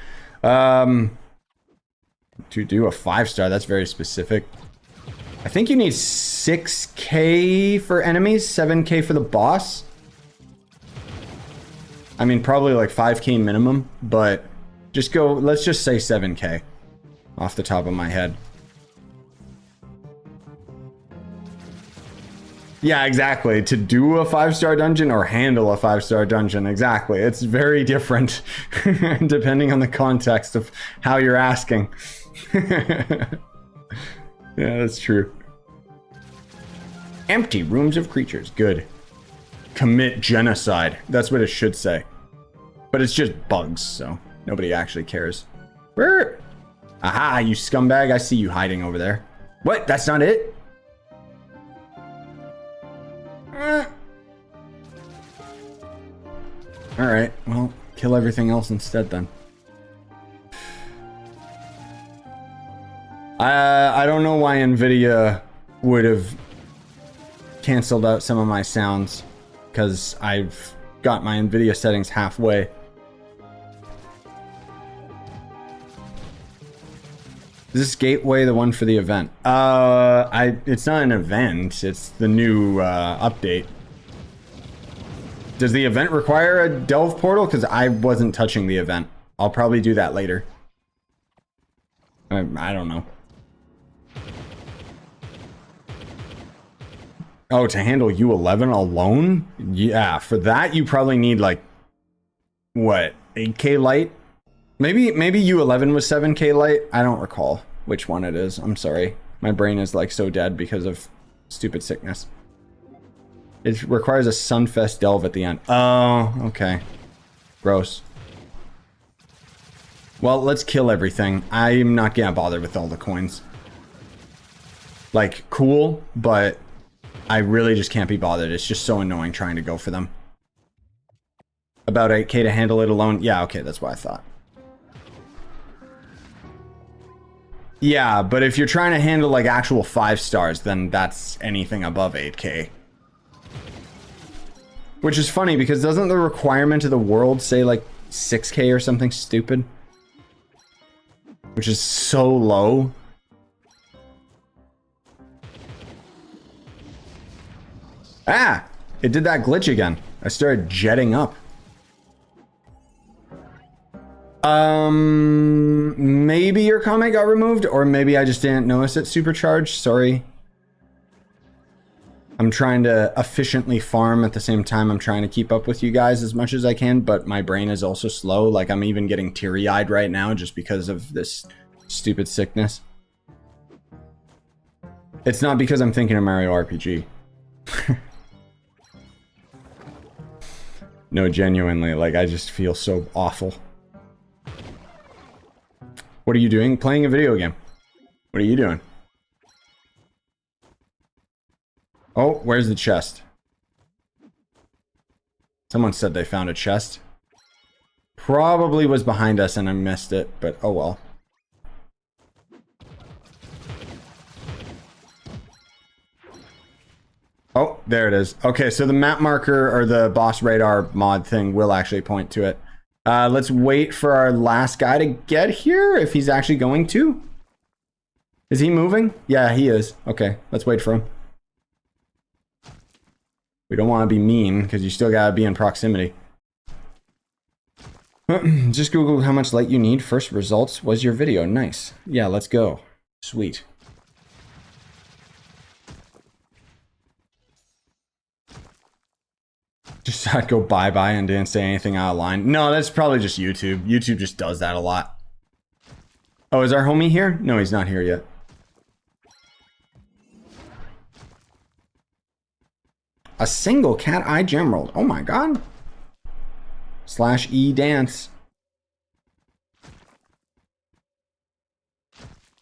To do a 5-star, that's very specific. I think you need 6k for enemies, 7k for the boss. I mean, probably like 5k minimum, but just go, let's just say 7k off the top of my head. Yeah, exactly. To do a 5-star dungeon or handle a 5-star dungeon. Exactly. It's very different depending on the context of how you're asking. Yeah, that's true. Empty rooms of creatures. Good. Commit genocide. That's what it should say. But it's just bugs, so nobody actually cares. Where? Aha, you scumbag. I see you hiding over there. What? That's not it? Alright, well, kill everything else instead then. I don't know why NVIDIA would have canceled out some of my sounds, because I've got my NVIDIA settings halfway. Is this gateway the one for the event? It's not an event, it's the new update. Does the event require a delve portal? Because I wasn't touching the event. I'll probably do that later. I don't know. Oh, to handle U11 alone? Yeah, for that you probably need like, what, 8K light? Maybe U11 was 7K light? I don't recall which one it is. I'm sorry. My brain is like so dead because of stupid sickness. It requires a Sunfest delve at the end. Oh, okay. Gross. Well, let's kill everything. I'm not gonna bother with all the coins. Like, cool, but I really just can't be bothered. It's just so annoying trying to go for them. About 8K to handle it alone? Yeah, okay, that's what I thought. Yeah, but if you're trying to handle like actual 5 stars, then that's anything above 8K. Which is funny because doesn't the requirement of the world say like 6K or something stupid? Which is so low. Ah! It did that glitch again. I started jetting up. Maybe your comment got removed, or maybe I just didn't notice it supercharged. Sorry. I'm trying to efficiently farm at the same time I'm trying to keep up with you guys as much as I can, but my brain is also slow. Like, I'm even getting teary-eyed right now just because of this stupid sickness. It's not because I'm thinking of Mario RPG. No, genuinely, like, I just feel so awful. What are you doing? Playing a video game. What are you doing? Oh, where's the chest? Someone said they found a chest. Probably was behind us and I missed it, but oh well. Oh, there it is. Okay, so the map marker or the boss radar mod thing will actually point to it. Let's wait for our last guy to get here, if he's actually going to. Is he moving? Yeah, he is. Okay, let's wait for him. We don't want to be mean, because you still gotta be in proximity. Just Google how much light you need. First results was your video. Nice. Yeah, let's go. Sweet. Just thought I'd go bye-bye and didn't say anything out of line. No, that's probably just YouTube. YouTube just does that a lot. Oh, is our homie here? No, he's not here yet. A single cat-eye gemerald. Oh my god. /E dance.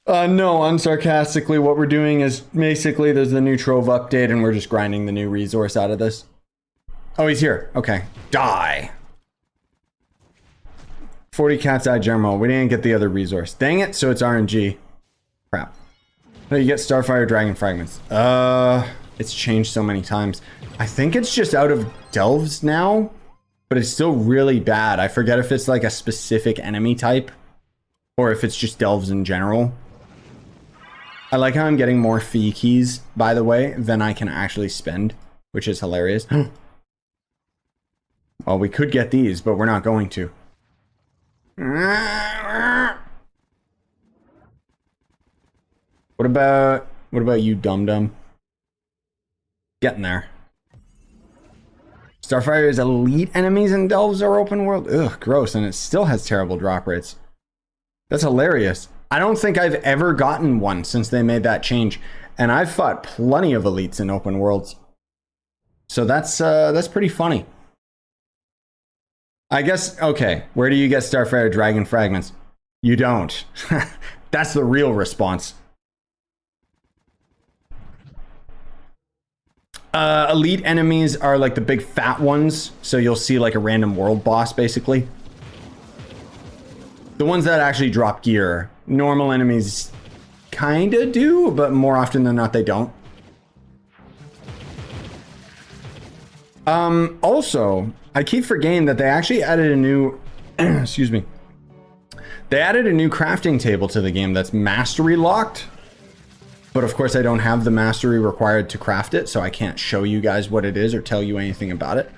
No, unsarcastically, what we're doing is basically there's the new Trove update and we're just grinding the new resource out of this. Oh, he's here. Okay. Die. 40 cat's eye gemerald. We didn't get the other resource. Dang it. So it's RNG. Crap. No, you get Starfire Dragon Fragments. It's changed so many times. I think it's just out of delves now, but it's still really bad. I forget if it's like a specific enemy type or if it's just delves in general. I like how I'm getting more fee keys, by the way, than I can actually spend, which is hilarious. Well, we could get these, but we're not going to. What about you, dum-dum? Getting there. Starfire's elite enemies in delves are open world. Ugh, gross, and it still has terrible drop rates. That's hilarious. I don't think I've ever gotten one since they made that change, and I've fought plenty of elites in open worlds. So that's pretty funny. I guess, okay, where do you get Starfire Dragon Fragments? You don't. That's the real response. Elite enemies are like the big fat ones, so you'll see like a random world boss, basically. The ones that actually drop gear. Normal enemies kind of do, but more often than not, they don't. Also, I keep forgetting that they actually added a new, excuse me. They added a new crafting table to the game that's mastery locked. But of course I don't have the mastery required to craft it, so I can't show you guys what it is or tell you anything about it.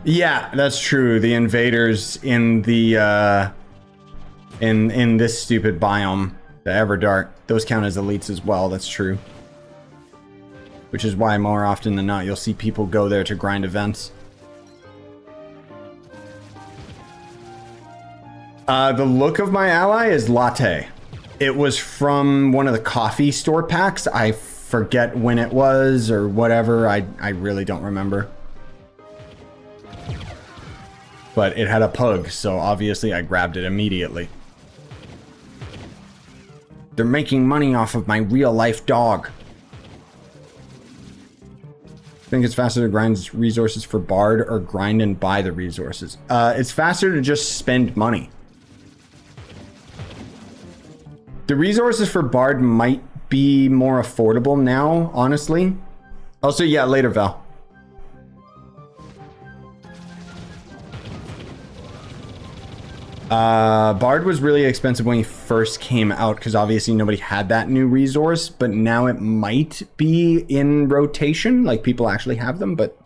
Yeah, that's true. The invaders in the in this stupid biome, the Everdark, those count as elites as well. That's true. Which is why more often than not you'll see people go there to grind events. The look of my ally is latte. It was from one of the coffee store packs. I forget when it was or whatever. I really don't remember. But it had a pug, so obviously I grabbed it immediately. They're making money off of my real-life dog. I think it's faster to grind resources for Bard or grind and buy the resources. It's faster to just spend money. The resources for Bard might be more affordable now, honestly. Also, yeah, later, Val. Bard was really expensive when he first came out because obviously nobody had that new resource, but now it might be in rotation, like people actually have them, but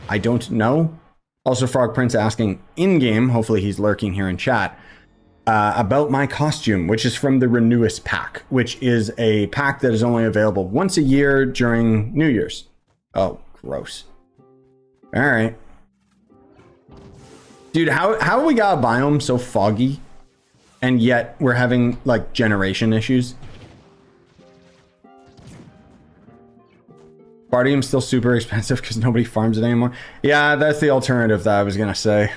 I don't know. Also, Frog Prince asking in-game, hopefully he's lurking here in chat, about my costume, which is from the Renewus pack, which is a pack that is only available once a year during New Year's. Oh, gross. All right. Dude, how we got a biome so foggy and yet we're having like generation issues? Bardium's still super expensive because nobody farms it anymore. Yeah, that's the alternative that I was gonna say.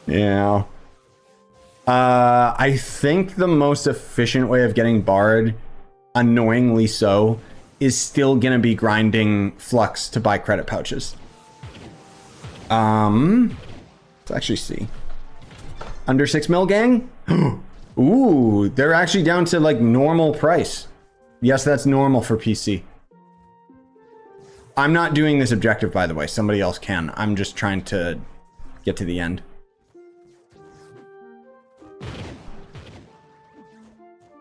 Yeah. I think the most efficient way of getting Bard, annoyingly so, is still gonna be grinding Flux to buy credit pouches. Let's actually see. Under 6 mil, gang? Ooh, they're actually down to like normal price. Yes, that's normal for PC. I'm not doing this objective, by the way. Somebody else can. I'm just trying to get to the end.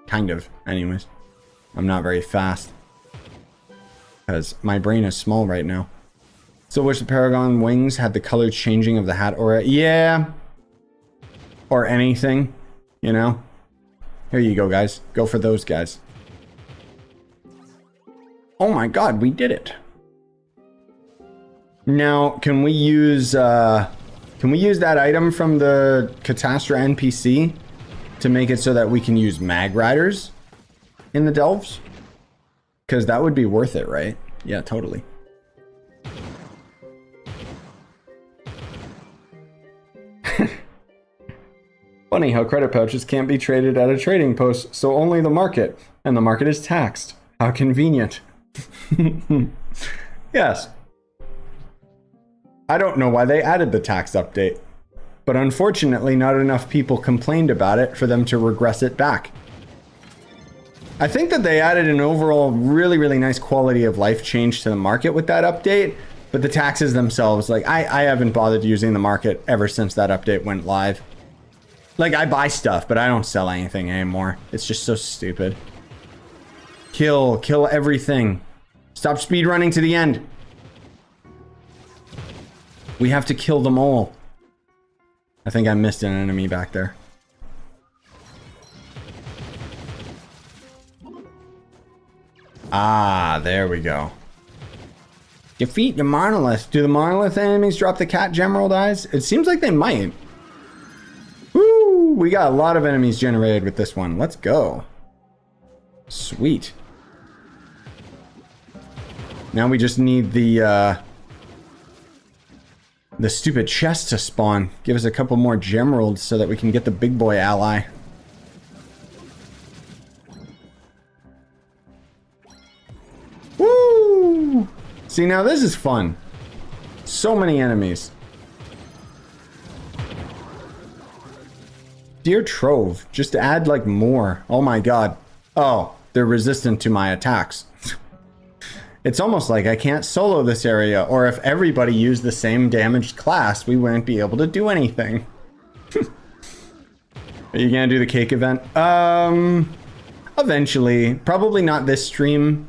Kind of, anyways. I'm not very fast. Because my brain is small right now. So wish the Paragon wings had the color changing of the hat aura. Yeah. Or anything, you know? Here you go, guys. Go for those guys. Oh my god, we did it. Now, can we use that item from the Catastra NPC to make it so that we can use Mag Riders in the Delves? Because that would be worth it, right? Yeah, totally. Funny how credit pouches can't be traded at a trading post, so only the market, and the market is taxed. How convenient. Yes. I don't know why they added the tax update, but unfortunately not enough people complained about it for them to regress it back. I think that they added an overall really, really nice quality of life change to the market with that update, but the taxes themselves, like I haven't bothered using the market ever since that update went live. Like, I buy stuff, but I don't sell anything anymore. It's just so stupid. Kill everything. Stop speedrunning to the end. We have to kill them all. I think I missed an enemy back there. Ah, there we go. Defeat the monolith. Do the monolith enemies drop the cat gemerald eyes? It seems like they might. Woo! We got a lot of enemies generated with this one. Let's go. Sweet. Now we just need the stupid chest to spawn. Give us a couple more gemeralds so that we can get the big boy ally. Woo! See, now this is fun. So many enemies. Dear Trove, just add like more. Oh my god. Oh, they're resistant to my attacks. It's almost like I can't solo this area, or if everybody used the same damaged class, we wouldn't be able to do anything. Are you gonna do the cake event? Eventually. Probably not this stream.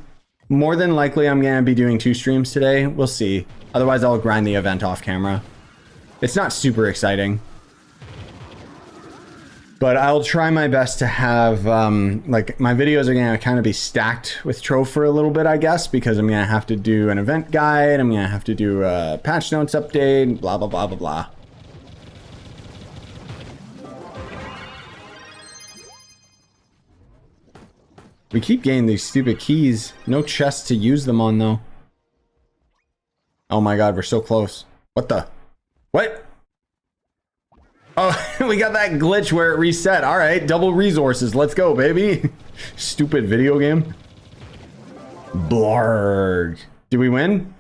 More than likely I'm gonna be doing 2 streams today. We'll see. Otherwise I'll grind the event off camera. It's not super exciting. But I'll try my best to have, like, my videos are going to kind of be stacked with Trove for a little bit, I guess, because I'm going to have to do an event guide, I'm going to have to do a patch notes update, blah, blah, blah, blah, blah. We keep getting these stupid keys. No chests to use them on, though. Oh my god, we're so close. What the? What? Oh, we got that glitch where it reset. All right, double resources. Let's go, baby. Stupid video game. Blarg. Did we win?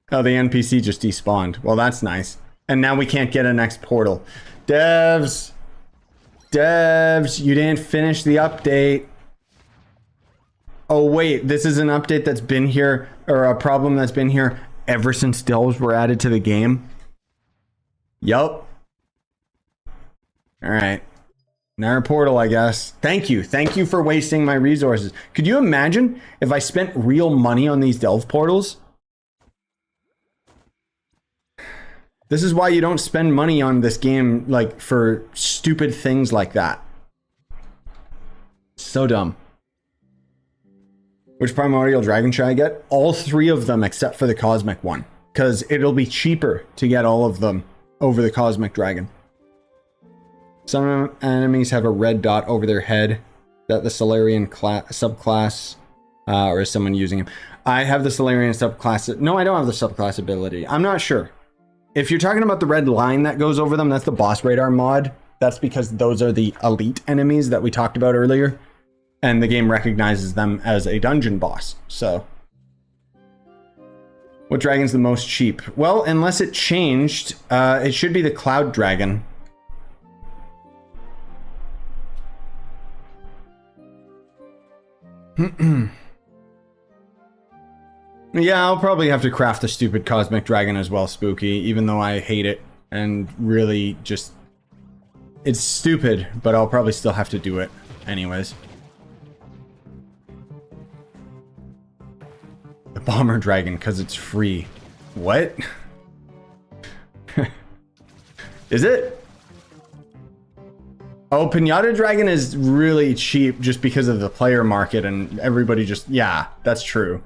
Oh, the NPC just despawned. Well, that's nice. And now we can't get a next portal. Devs. Devs, you didn't finish the update. Oh, wait. This is an update that's been here, or a problem that's been here ever since delves were added to the game. Yup. All right. Another portal, I guess. Thank you. Thank you for wasting my resources. Could you imagine if I spent real money on these delve portals? This is why you don't spend money on this game, like, for stupid things like that. So dumb. Which primordial dragon should I get? All 3 of them except for the cosmic one. Because it'll be cheaper to get all of them over the cosmic dragon. Some enemies have a red dot over their head. That the Solarian subclass, or is someone using him? I have the Solarian subclass. No, I don't have the subclass ability. I'm not sure. If you're talking about the red line that goes over them, that's the boss radar mod. That's because those are the elite enemies that we talked about earlier. And the game recognizes them as a dungeon boss, so. What dragon's the most cheap? Well, unless it changed, it should be the Cloud Dragon. Yeah, I'll probably have to craft the stupid cosmic dragon as well, Spooky, even though I hate it and really just... It's stupid, but I'll probably still have to do it anyways. The bomber dragon, because it's free. What? Is it? Oh, Pinata Dragon is really cheap just because of the player market and everybody just... Yeah, that's true.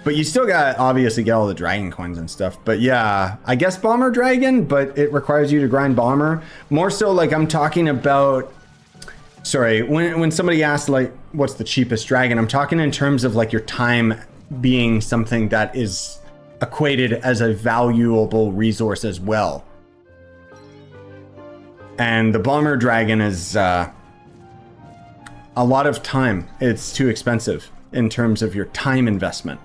But you still got obviously get all the dragon coins and stuff. But yeah, I guess Bomber Dragon, but it requires you to grind Bomber. More so like I'm talking about... Sorry, when somebody asks like, what's the cheapest dragon? I'm talking in terms of like your time being something that is equated as a valuable resource as well. And the Bomber Dragon is a lot of time. It's too expensive in terms of your time investment.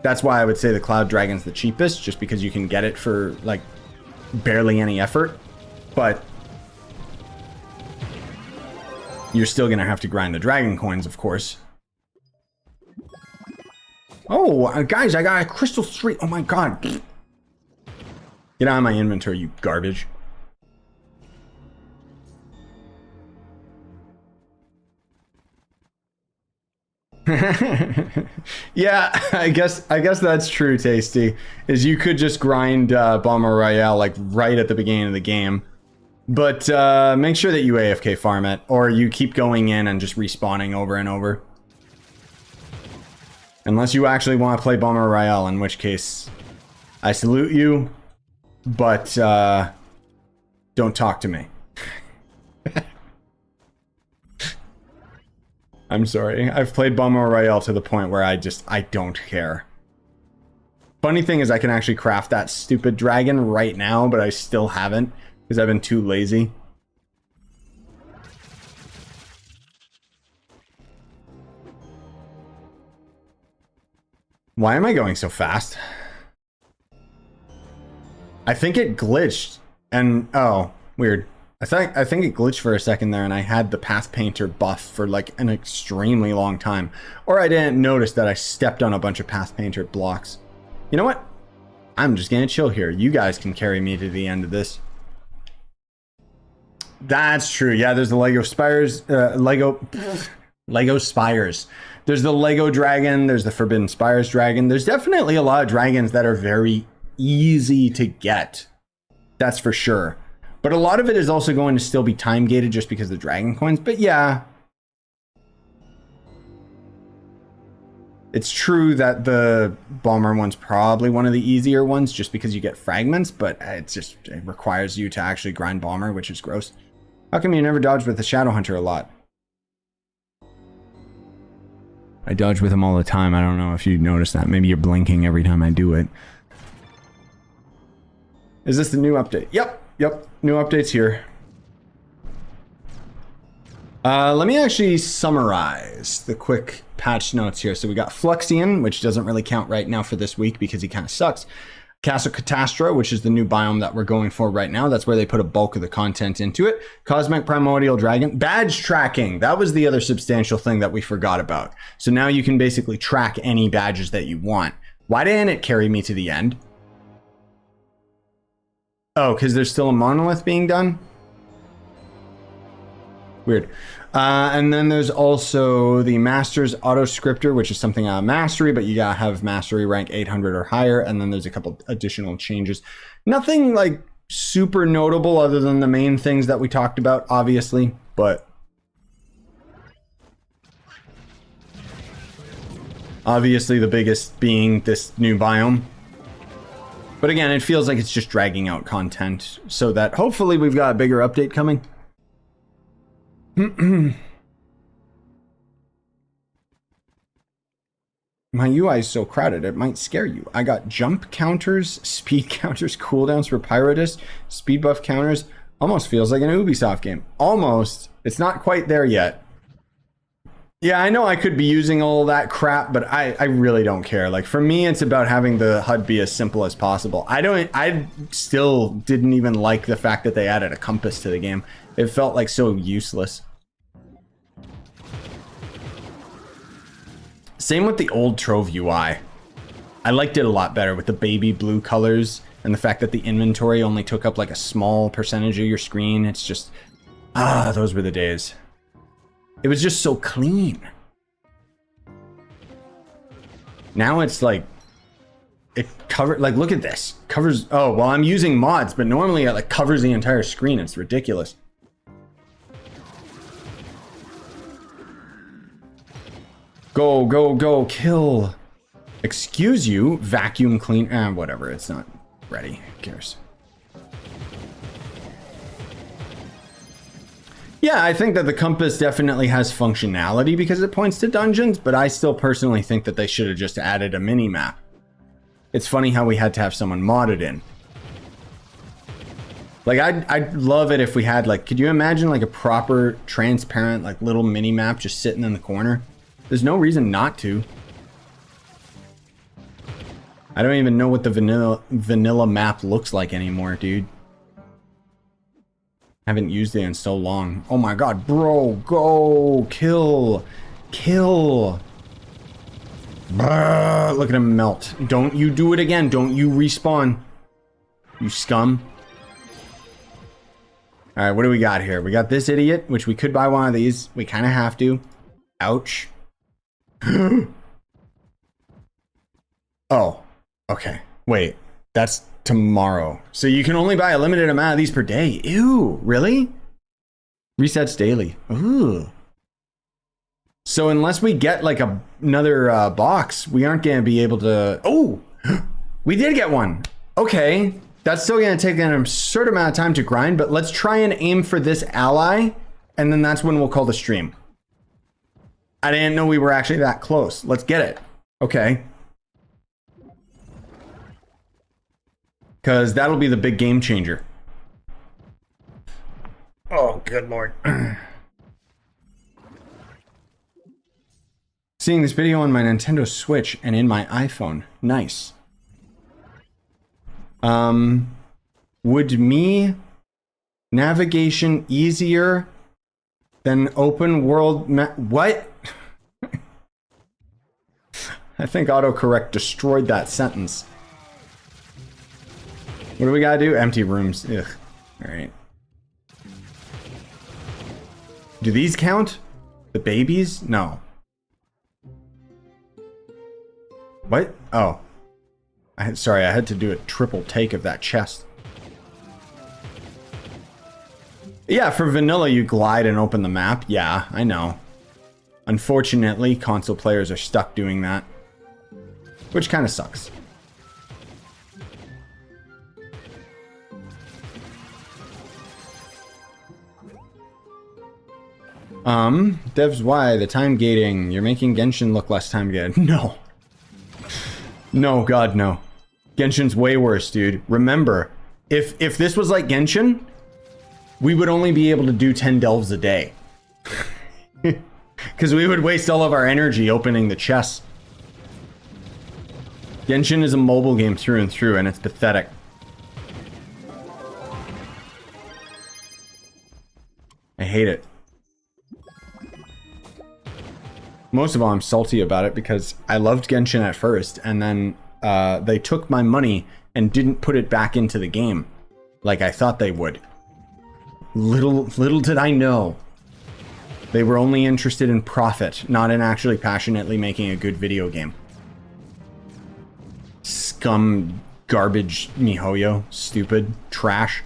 That's why I would say the Cloud Dragon's the cheapest, just because you can get it for like barely any effort. But you're still gonna have to grind the dragon coins, of course. Oh, guys, I got a crystal street. Oh my god. Get out of my inventory, you garbage. Yeah, I guess that's true, Tasty. Is you could just grind Bomber Royale like right at the beginning of the game. But make sure that you AFK farm it, or you keep going in and just respawning over and over. Unless you actually want to play Bomber Royale, in which case I salute you, but don't talk to me. I'm sorry. I've played Bomber Royale to the point where I don't care. Funny thing is I can actually craft that stupid dragon right now, but I still haven't because I've been too lazy. Why am I going so fast? I think it glitched and oh, weird. I think it glitched for a second there and I had the Path Painter buff for like an extremely long time. Or I didn't notice that I stepped on a bunch of Path Painter blocks. You know what? I'm just gonna chill here. You guys can carry me to the end of this. That's true. Yeah, there's the Lego Spires, Lego Spires. There's the Lego Dragon. There's the Forbidden Spires Dragon. There's definitely a lot of dragons that are very easy to get. That's for sure. But a lot of it is also going to still be time gated just because of the dragon coins. But yeah. It's true that the bomber one's probably one of the easier ones just because you get fragments, but it requires you to actually grind bomber, which is gross. How come you never dodge with the Shadow Hunter a lot? I dodge with him all the time. I don't know if you noticed that. Maybe you're blinking every time I do it. Is this the new update? Yep. New updates here. Let me actually summarize the quick patch notes here. So we got Fluxion, which doesn't really count right now for this week because he kind of sucks. Castle Catastra, which is the new biome that we're going for right now. That's where they put a bulk of the content into it. Cosmic Primordial Dragon. Badge tracking. That was the other substantial thing that we forgot about. So now you can basically track any badges that you want. Why didn't it carry me to the end? Oh, because there's still a monolith being done? Weird. And then there's also the Master's Auto Scripter, which is something out of Mastery, but you gotta have Mastery rank 800 or higher. And then there's a couple additional changes. Nothing like super notable other than the main things that we talked about, obviously, but obviously the biggest being this new biome. But again, it feels like it's just dragging out content so that hopefully we've got a bigger update coming. My UI is so crowded, it might scare you. I got jump counters, speed counters, cooldowns for Pyrodist, speed buff counters. Almost feels like an Ubisoft game. Almost. It's not quite there yet. Yeah, I know I could be using all that crap, but I really don't care. Like, for me, it's about having the HUD be as simple as possible. I still didn't even like the fact that they added a compass to the game. It felt like so useless. Same with the old Trove UI. I liked it a lot better with the baby blue colors and the fact that the inventory only took up like a small percentage of your screen. It's just, those were the days. It was just so clean. Now it's like, it covers, like, look at this. Covers, oh, well, I'm using mods, but normally it like covers the entire screen. It's ridiculous. Go, go, go, kill. Excuse you, vacuum clean, whatever, it's not ready, who cares? Yeah, I think that the compass definitely has functionality because it points to dungeons, but I still personally think that they should have just added a mini-map. It's funny how we had to have someone mod it in. Like, I'd love it if we had, like, could you imagine, like, a proper, transparent, like, little mini-map just sitting in the corner? There's no reason not to. I don't even know what the vanilla map looks like anymore, dude. Haven't used it in so long. Oh my god, bro, go, kill, kill. Brr, look at him melt. Don't you do it again. Don't you respawn, you scum. All right, what do we got here? We got this idiot, which we could buy one of these. We kind of have to. Ouch. Oh, okay. Wait, that's tomorrow. So you can only buy a limited amount of these per day. Ew, really? Resets daily. Ooh. So unless we get like another box, we aren't going to be able to... Oh, we did get one. Okay. That's still going to take an absurd amount of time to grind, but let's try and aim for this ally, and then that's when we'll call the stream. I didn't know we were actually that close. Let's get it. Okay. Because that'll be the big game changer. See, Seeing this video on my Nintendo Switch and in my iPhone. Nice. Would me navigation easier than open world what? I think autocorrect destroyed that sentence. What do we gotta do? Empty rooms. Ugh. Alright. Do these count? The babies? No. What? Oh. Sorry, I had to do a triple take of that chest. Yeah, for vanilla you glide and open the map. Yeah, I know. Unfortunately, console players are stuck doing that. Which kind of sucks. Devs, why? The time gating. You're making Genshin look less time gated. No. No, God, no. Genshin's way worse, dude. Remember, if this was like Genshin, we would only be able to do 10 delves a day. Because we would waste all of our energy opening the chests. Genshin is a mobile game through and through, and it's pathetic. I hate it. Most of all, I'm salty about it because I loved Genshin at first, and then they took my money and didn't put it back into the game like I thought they would. Little did I know. They were only interested in profit, not in actually passionately making a good video game. Scum, garbage, MiHoYo, stupid, trash.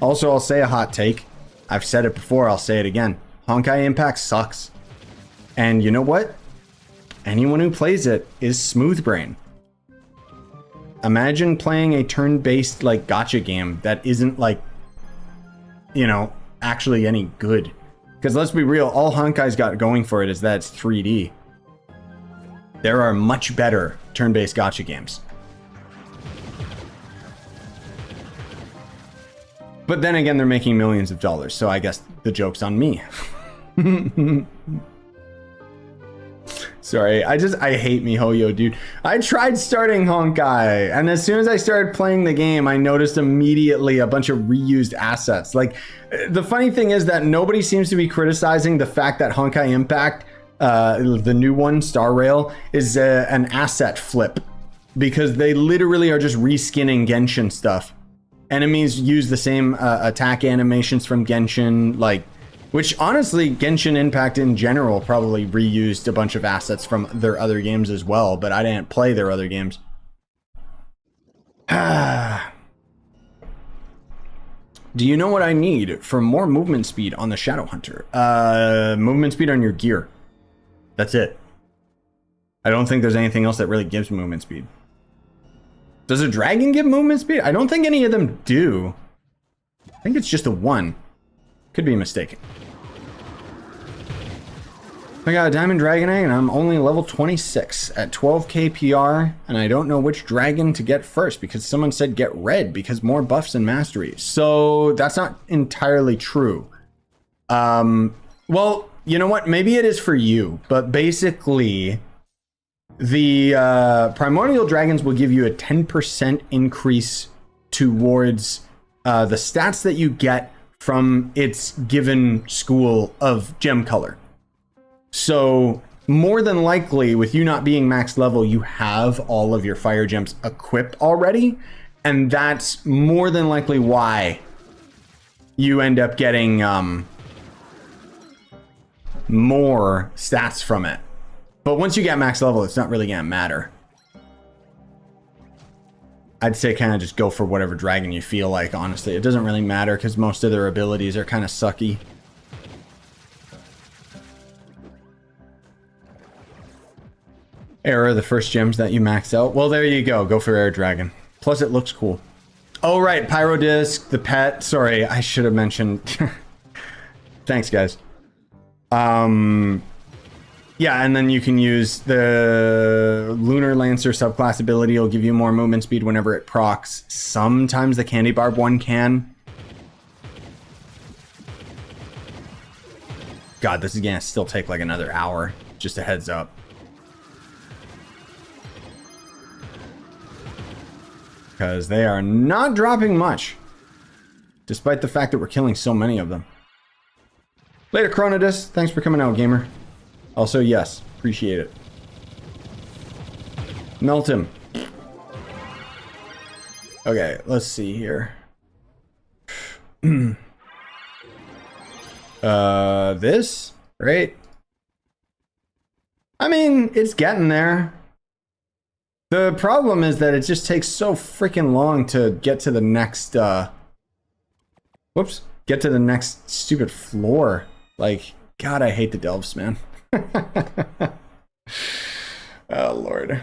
Also, I'll say a hot take. I've said it before, I'll say it again. Honkai Impact sucks. And you know what? Anyone who plays it is smooth brain. Imagine playing a turn-based like gacha game that isn't like, you know, actually any good. Because let's be real, all Honkai's got going for it is that it's 3D. There are much better turn-based gacha games. But then again, they're making millions of dollars, so I guess the joke's on me. Sorry, I hate MiHoYo, dude. I tried starting Honkai, and as soon as I started playing the game, I noticed immediately a bunch of reused assets. Like, the funny thing is that nobody seems to be criticizing the fact that Honkai Impact, the new one, Star Rail, is an asset flip. Because they literally are just reskinning Genshin stuff. Enemies use the same attack animations from Genshin, like... Which, honestly, Genshin Impact in general probably reused a bunch of assets from their other games as well, but I didn't play their other games. Do you know what I need for more movement speed on the Shadowhunter? Movement speed on your gear. That's it. I don't think there's anything else that really gives movement speed. Does a dragon give movement speed? I don't think any of them do. I think it's just a one. Could be mistaken. I got a diamond dragon egg and I'm only level 26 at 12k PR, and I don't know which dragon to get first because someone said get red because more buffs and mastery. So that's not entirely true. Well, you know what? Maybe it is for you, but basically the primordial dragons will give you a 10% increase towards the stats that you get from its given school of gem color. So more than likely, with you not being max level, you have all of your fire gems equipped already, and that's more than likely why you end up getting more stats from it. But once you get max level, it's not really gonna matter. I'd say kind of just go for whatever dragon you feel like, honestly. It doesn't really matter because most of their abilities are kind of sucky. Air are the first gems that you max out. Well, there you go. Go for Air Dragon. Plus, it looks cool. Oh, right. Pyrodisc, the pet. Sorry, I should have mentioned. Thanks, guys. Yeah, and then you can use the Lunar Lancer subclass ability. It'll give you more movement speed whenever it procs. Sometimes the Candy Barb one can. God, this is gonna still take like another hour. Just a heads up. Because they are not dropping much. Despite the fact that we're killing so many of them. Later, Chronodus. Thanks for coming out, gamer. Also, yes. Appreciate it. Melt him. Okay, let's see here. This? Right? I mean, it's getting there. The problem is that it just takes so freaking long to get to the next, whoops. Get to the next stupid floor. Like, God, I hate the delves, man. Oh, Lord.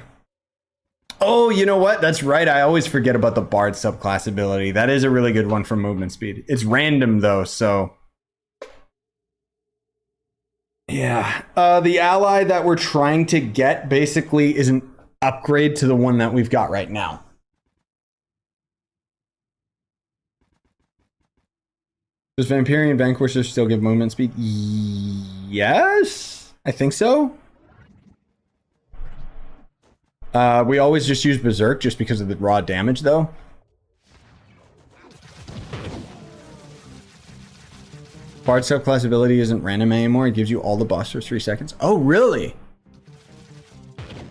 Oh, you know what? That's right. I always forget about the Bard subclass ability. That is a really good one for movement speed. It's random, though, so... Yeah. The ally that we're trying to get basically is an upgrade to the one that we've got right now. Does Vampirian Vanquisher still give movement speed? Yes, I think so. We always just use Berserk just because of the raw damage, though. Bard subclass ability isn't random anymore. It gives you all the buffs for 3 seconds. Oh, really?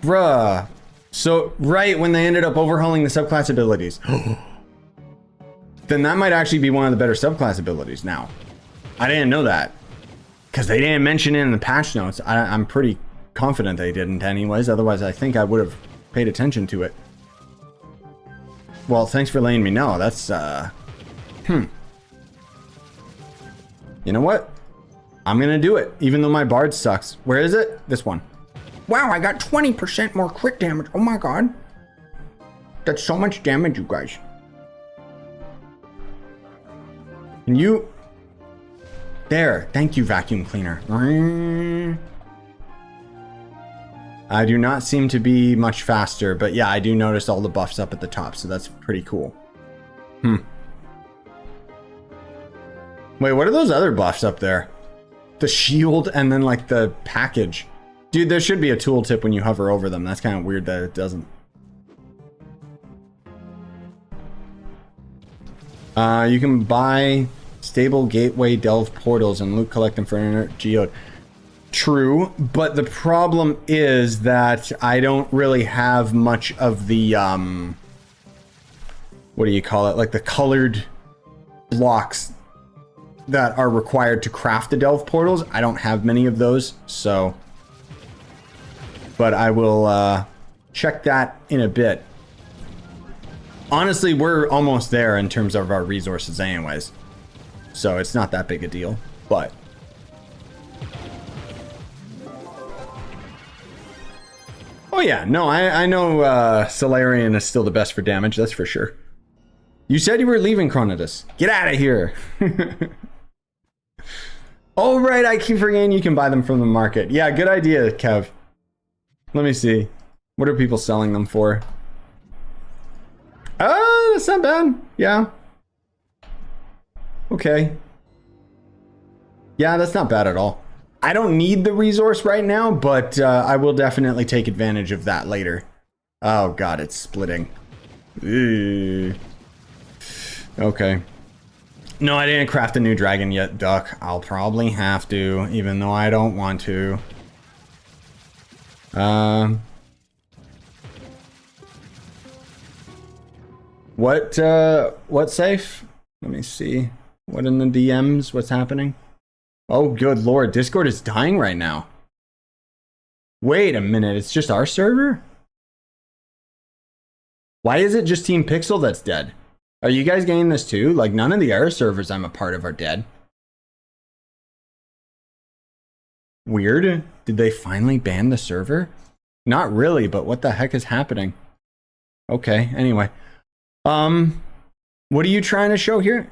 Bruh. So, right when they ended up overhauling the subclass abilities. Then that might actually be one of the better subclass abilities now. I didn't know that. Because they didn't mention it in the patch notes. I'm pretty confident they didn't anyways. Otherwise, I think I would have paid attention to it. Well, thanks for letting me know. That's, You know what? I'm gonna do it, even though my Bard sucks. Where is it? This one. Wow, I got 20% more crit damage. Oh my god. That's so much damage, you guys. Can you... There. Thank you, vacuum cleaner. I do not seem to be much faster, but yeah, I do notice all the buffs up at the top, so that's pretty cool. Wait, what are those other buffs up there? The shield and then like the package. Dude, there should be a tooltip when you hover over them. That's kind of weird that it doesn't. You can buy stable gateway delve portals and loot collect them for an inner geode. True, but the problem is that I don't really have much of the what do you call it? Like the colored blocks that are required to craft the delve portals. I don't have many of those, so... But I will check that in a bit. Honestly, we're almost there in terms of our resources anyways. So it's not that big a deal, but... Oh yeah, no, I know Solarian is still the best for damage, that's for sure. You said you were leaving, Chronodus. Get out of here! Oh right, I keep forgetting you can buy them from the market. Yeah, good idea, Kev. Let me see. What are people selling them for? Oh, that's not bad. Yeah. Okay. Yeah, that's not bad at all. I don't need the resource right now, but I will definitely take advantage of that later. Oh god, it's splitting. Ew. Okay. No, I didn't craft a new dragon yet, Duck. I'll probably have to, even though I don't want to. What safe? Let me see. What in the DMs? What's happening? Oh, good lord. Discord is dying right now. Wait a minute. It's just our server? Why is it just Team Pixel that's dead? Are you guys getting this too? Like, none of the other servers I'm a part of are dead. Weird. Did they finally ban the server? Not really, but what the heck is happening? Okay, anyway. What are you trying to show here?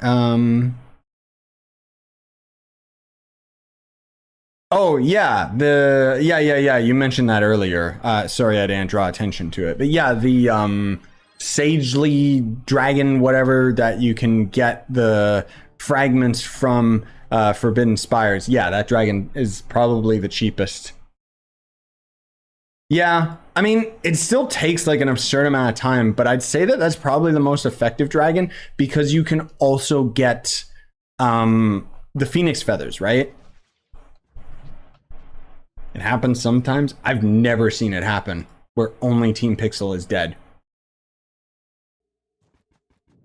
Oh, yeah, yeah, you mentioned that earlier. Sorry, I didn't draw attention to it. But yeah, the, Sagely dragon, whatever, that you can get the fragments from Forbidden Spires. Yeah, that dragon is probably the cheapest Yeah, I mean, it still takes like an absurd amount of time, but I'd say that that's probably the most effective dragon because you can also get the phoenix feathers, right? It happens sometimes. I've never seen it happen where only Team Pixel is dead.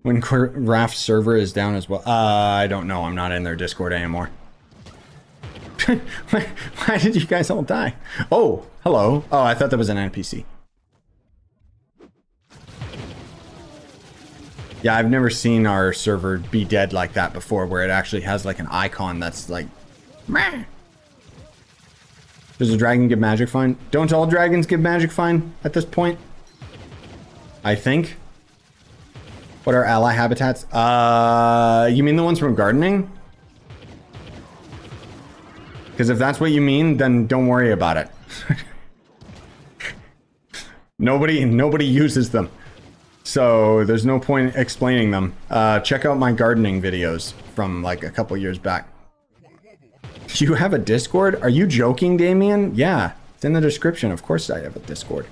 When Raft's server is down as well. I don't know. I'm not in their Discord anymore. Why did you guys all die? Oh, hello. Oh, I thought that was an NPC. Yeah, I've never seen our server be dead like that before, where it actually has like an icon that's like... Meh. Does a dragon give magic fine? Don't all dragons give magic fine at this point? I think. What are ally habitats? You mean the ones from gardening? Because if that's what you mean, then don't worry about it. Nobody uses them. So there's no point explaining them. Check out my gardening videos from like a couple years back. You have a Discord? Are you joking, Damien? Yeah, it's in the description. Of course I have a Discord.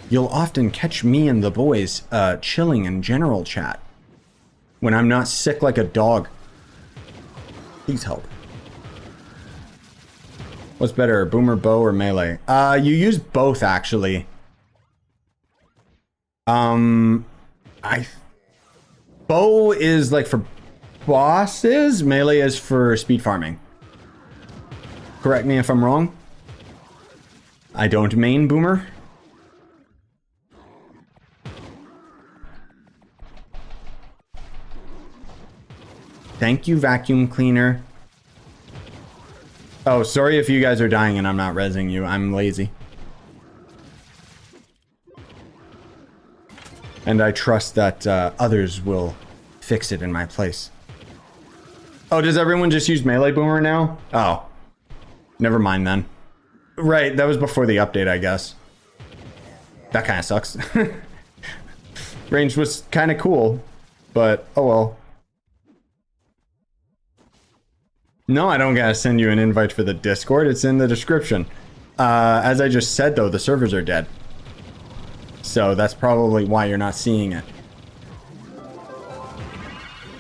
You'll often catch me and the boys chilling in general chat when I'm not sick like a dog. Please help. What's better, boomer, bow, or melee? You use both actually. Bow is like for bosses, melee is for speed farming. Correct me if I'm wrong. I don't main boomer. Thank you, vacuum cleaner. Oh, sorry if you guys are dying and I'm not rezzing you. I'm lazy. And I trust that others will fix it in my place. Oh, does everyone just use melee boomer now? Oh, never mind then. Right, that was before the update, I guess. That kind of sucks. Range was kind of cool, but oh well. No, I don't gotta send you an invite for the Discord. It's in the description. As I just said, though, the servers are dead. So that's probably why you're not seeing it.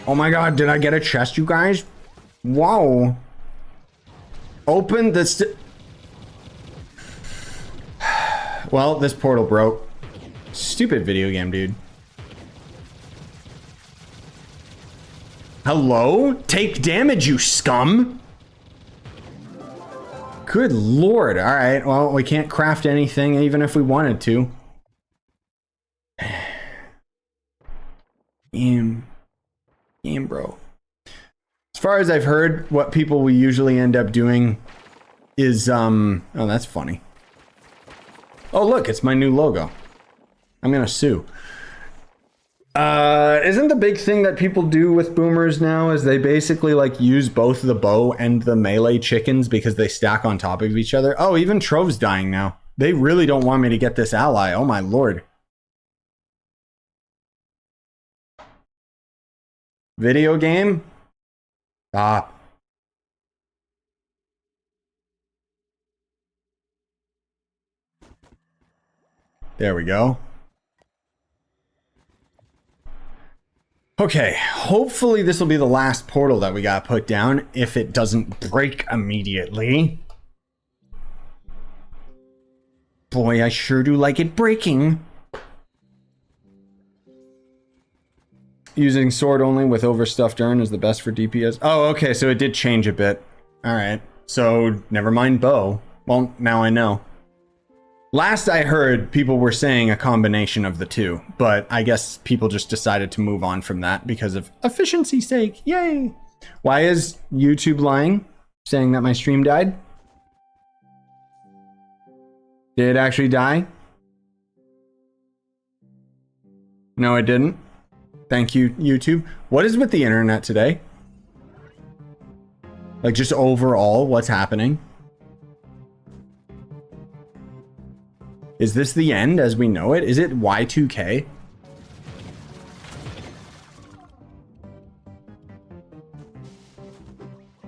Oh my god, did I get a chest, you guys? Wow. Open this... Well, this portal broke. Stupid video game, dude. Hello? Take damage, you scum! Good lord. Alright, well, we can't craft anything even if we wanted to. Game, bro. As far as I've heard, what people will usually end up doing is, oh, that's funny. Oh, look, it's my new logo. I'm gonna sue. Isn't the big thing that people do with boomers now is they basically like use both the bow and the melee chickens because they stack on top of each other? Oh, even Trove's dying now. They really don't want me to get this ally. Oh my lord. Video game? Stop. There we go. Okay, hopefully this will be the last portal that we got put down if it doesn't break immediately. Boy, I sure do like it breaking. Using sword only with overstuffed urn is the best for DPS. Oh, okay, so it did change a bit. Alright, so never mind bow. Well, now I know. Last I heard, people were saying a combination of the two, but I guess people just decided to move on from that because of efficiency's sake. Yay! Why is YouTube lying? Saying that my stream died? Did it actually die? No, it didn't. Thank you, YouTube. What is with the internet today? Like, just overall, what's happening? Is this the end as we know it? Is it Y2K?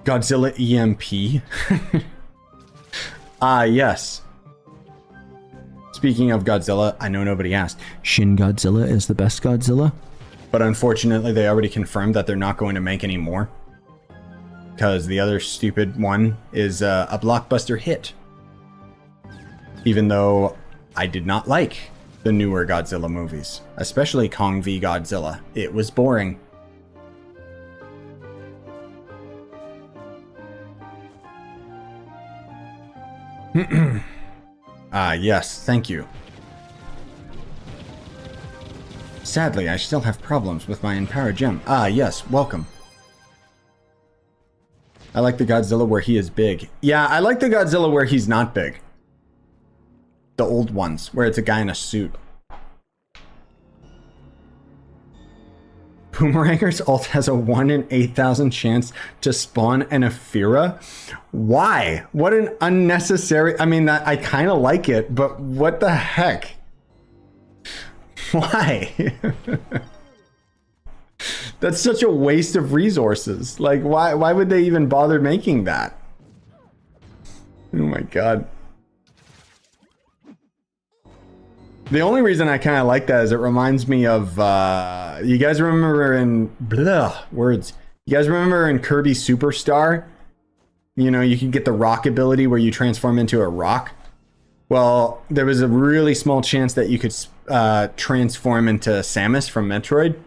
Godzilla EMP? Ah, yes. Speaking of Godzilla, I know nobody asked. Shin Godzilla is the best Godzilla? But unfortunately, they already confirmed that they're not going to make any more. Because the other stupid one is a blockbuster hit. Even though I did not like the newer Godzilla movies. Especially Kong v Godzilla. It was boring. Ah, yes, thank you. Sadly, I still have problems with my Empower Gem. Ah, yes, welcome. I like the Godzilla where he is big. Yeah, I like the Godzilla where he's not big. The old ones, where it's a guy in a suit. Boomeranger's ult has a 1 in 8,000 chance to spawn an Aphira? Why? What an unnecessary... I mean, I kind of like it, but what the heck? Why? That's such a waste of resources. Like, why would they even bother making that? Oh my god. The only reason I kind of like that is it reminds me of, you guys remember in, words. You guys remember in Kirby Superstar? You know, you can get the rock ability where you transform into a rock. Well, there was a really small chance that you could transform into Samus from Metroid.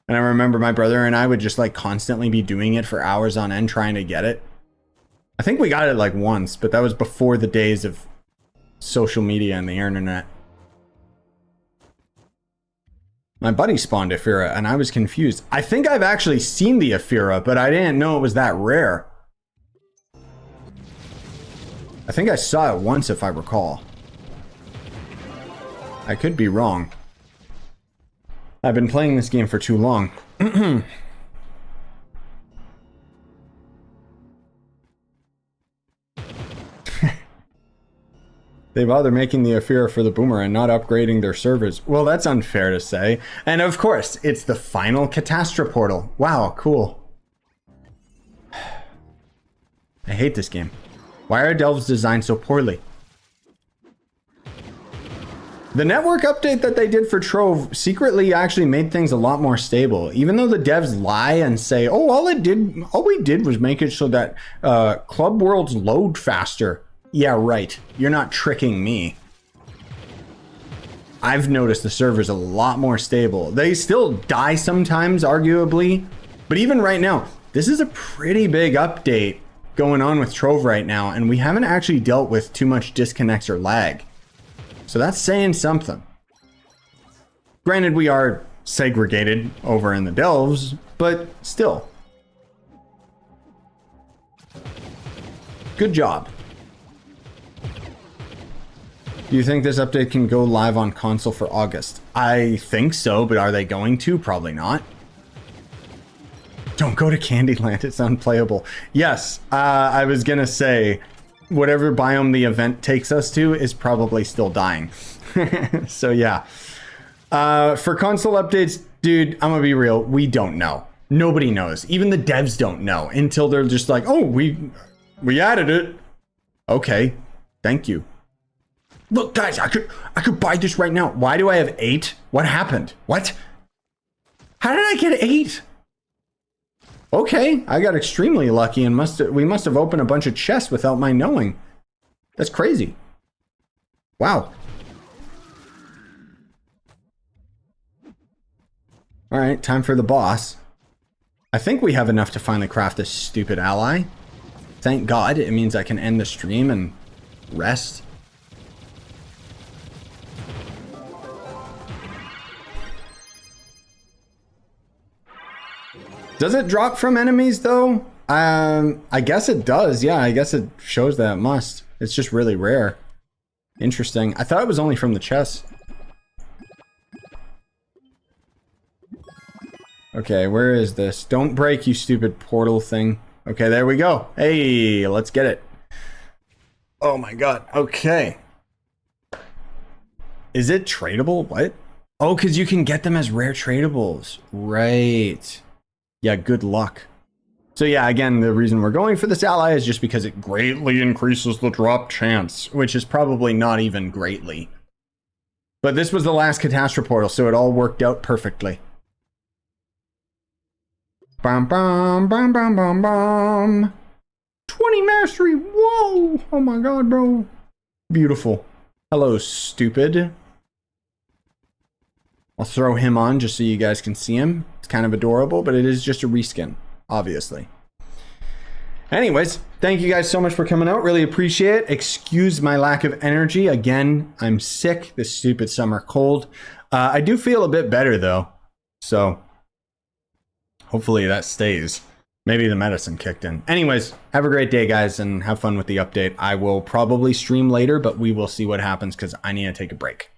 And I remember my brother and I would just like constantly be doing it for hours on end trying to get it. I think we got it like once, but that was before the days of social media and the internet. My buddy spawned Aphira, and I was confused. I think I've actually seen the Aphira, but I didn't know it was that rare. I think I saw it once, if I recall. I could be wrong. I've been playing this game for too long. They bother making the Aphira for the Boomer and not upgrading their servers. Well, that's unfair to say. And of course, it's the final Catastrophe portal. Wow, cool. I hate this game. Why are delves designed so poorly? The network update that they did for Trove secretly actually made things a lot more stable. Even though the devs lie and say, oh, all we did was make it so that club worlds load faster. Yeah, right. You're not tricking me. I've noticed the server's a lot more stable. They still die sometimes, arguably. But even right now, this is a pretty big update going on with Trove right now, and we haven't actually dealt with too much disconnects or lag. So that's saying something. Granted, we are segregated over in the delves, but still. Good job. Do you think this update can go live on console for August? I think so, but are they going to? Probably not. Don't go to Candyland, it's unplayable. Yes, I was gonna say, whatever biome the event takes us to is probably still dying. So yeah. For console updates, dude, I'm gonna be real, we don't know. Nobody knows. Even the devs don't know until they're just like, oh, we added it. Okay, thank you. Look, guys, I could buy this right now. Why do I have 8? What happened? What? How did I get 8? Okay, I got extremely lucky and we must have opened a bunch of chests without my knowing. That's crazy. Wow. All right, time for the boss. I think we have enough to finally craft this stupid ally. Thank God, it means I can end the stream and rest. Does it drop from enemies though? I guess it does. Yeah, I guess it shows that it must. It's just really rare. Interesting. I thought it was only from the chest. Okay, where is this? Don't break, you stupid portal thing. Okay, there we go. Hey, let's get it. Oh my god. Okay. Is it tradable? What? Oh, because you can get them as rare tradables. Right. Yeah, good luck. So yeah, again, the reason we're going for this ally is just because it greatly increases the drop chance, which is probably not even greatly. But this was the last catastrophe portal, so it all worked out perfectly. Bum, bum, bum, bum, bum, bum. 20 mastery. Whoa. Oh my god, bro. Beautiful. Hello, stupid. I'll throw him on just so you guys can see him. It's kind of adorable, but it is just a reskin, obviously. Anyways, thank you guys so much for coming out. Really appreciate it. Excuse my lack of energy. Again, I'm sick. This stupid summer cold. I do feel a bit better, though. So, hopefully that stays. Maybe the medicine kicked in. Anyways, have a great day, guys, and have fun with the update. I will probably stream later, but we will see what happens because I need to take a break.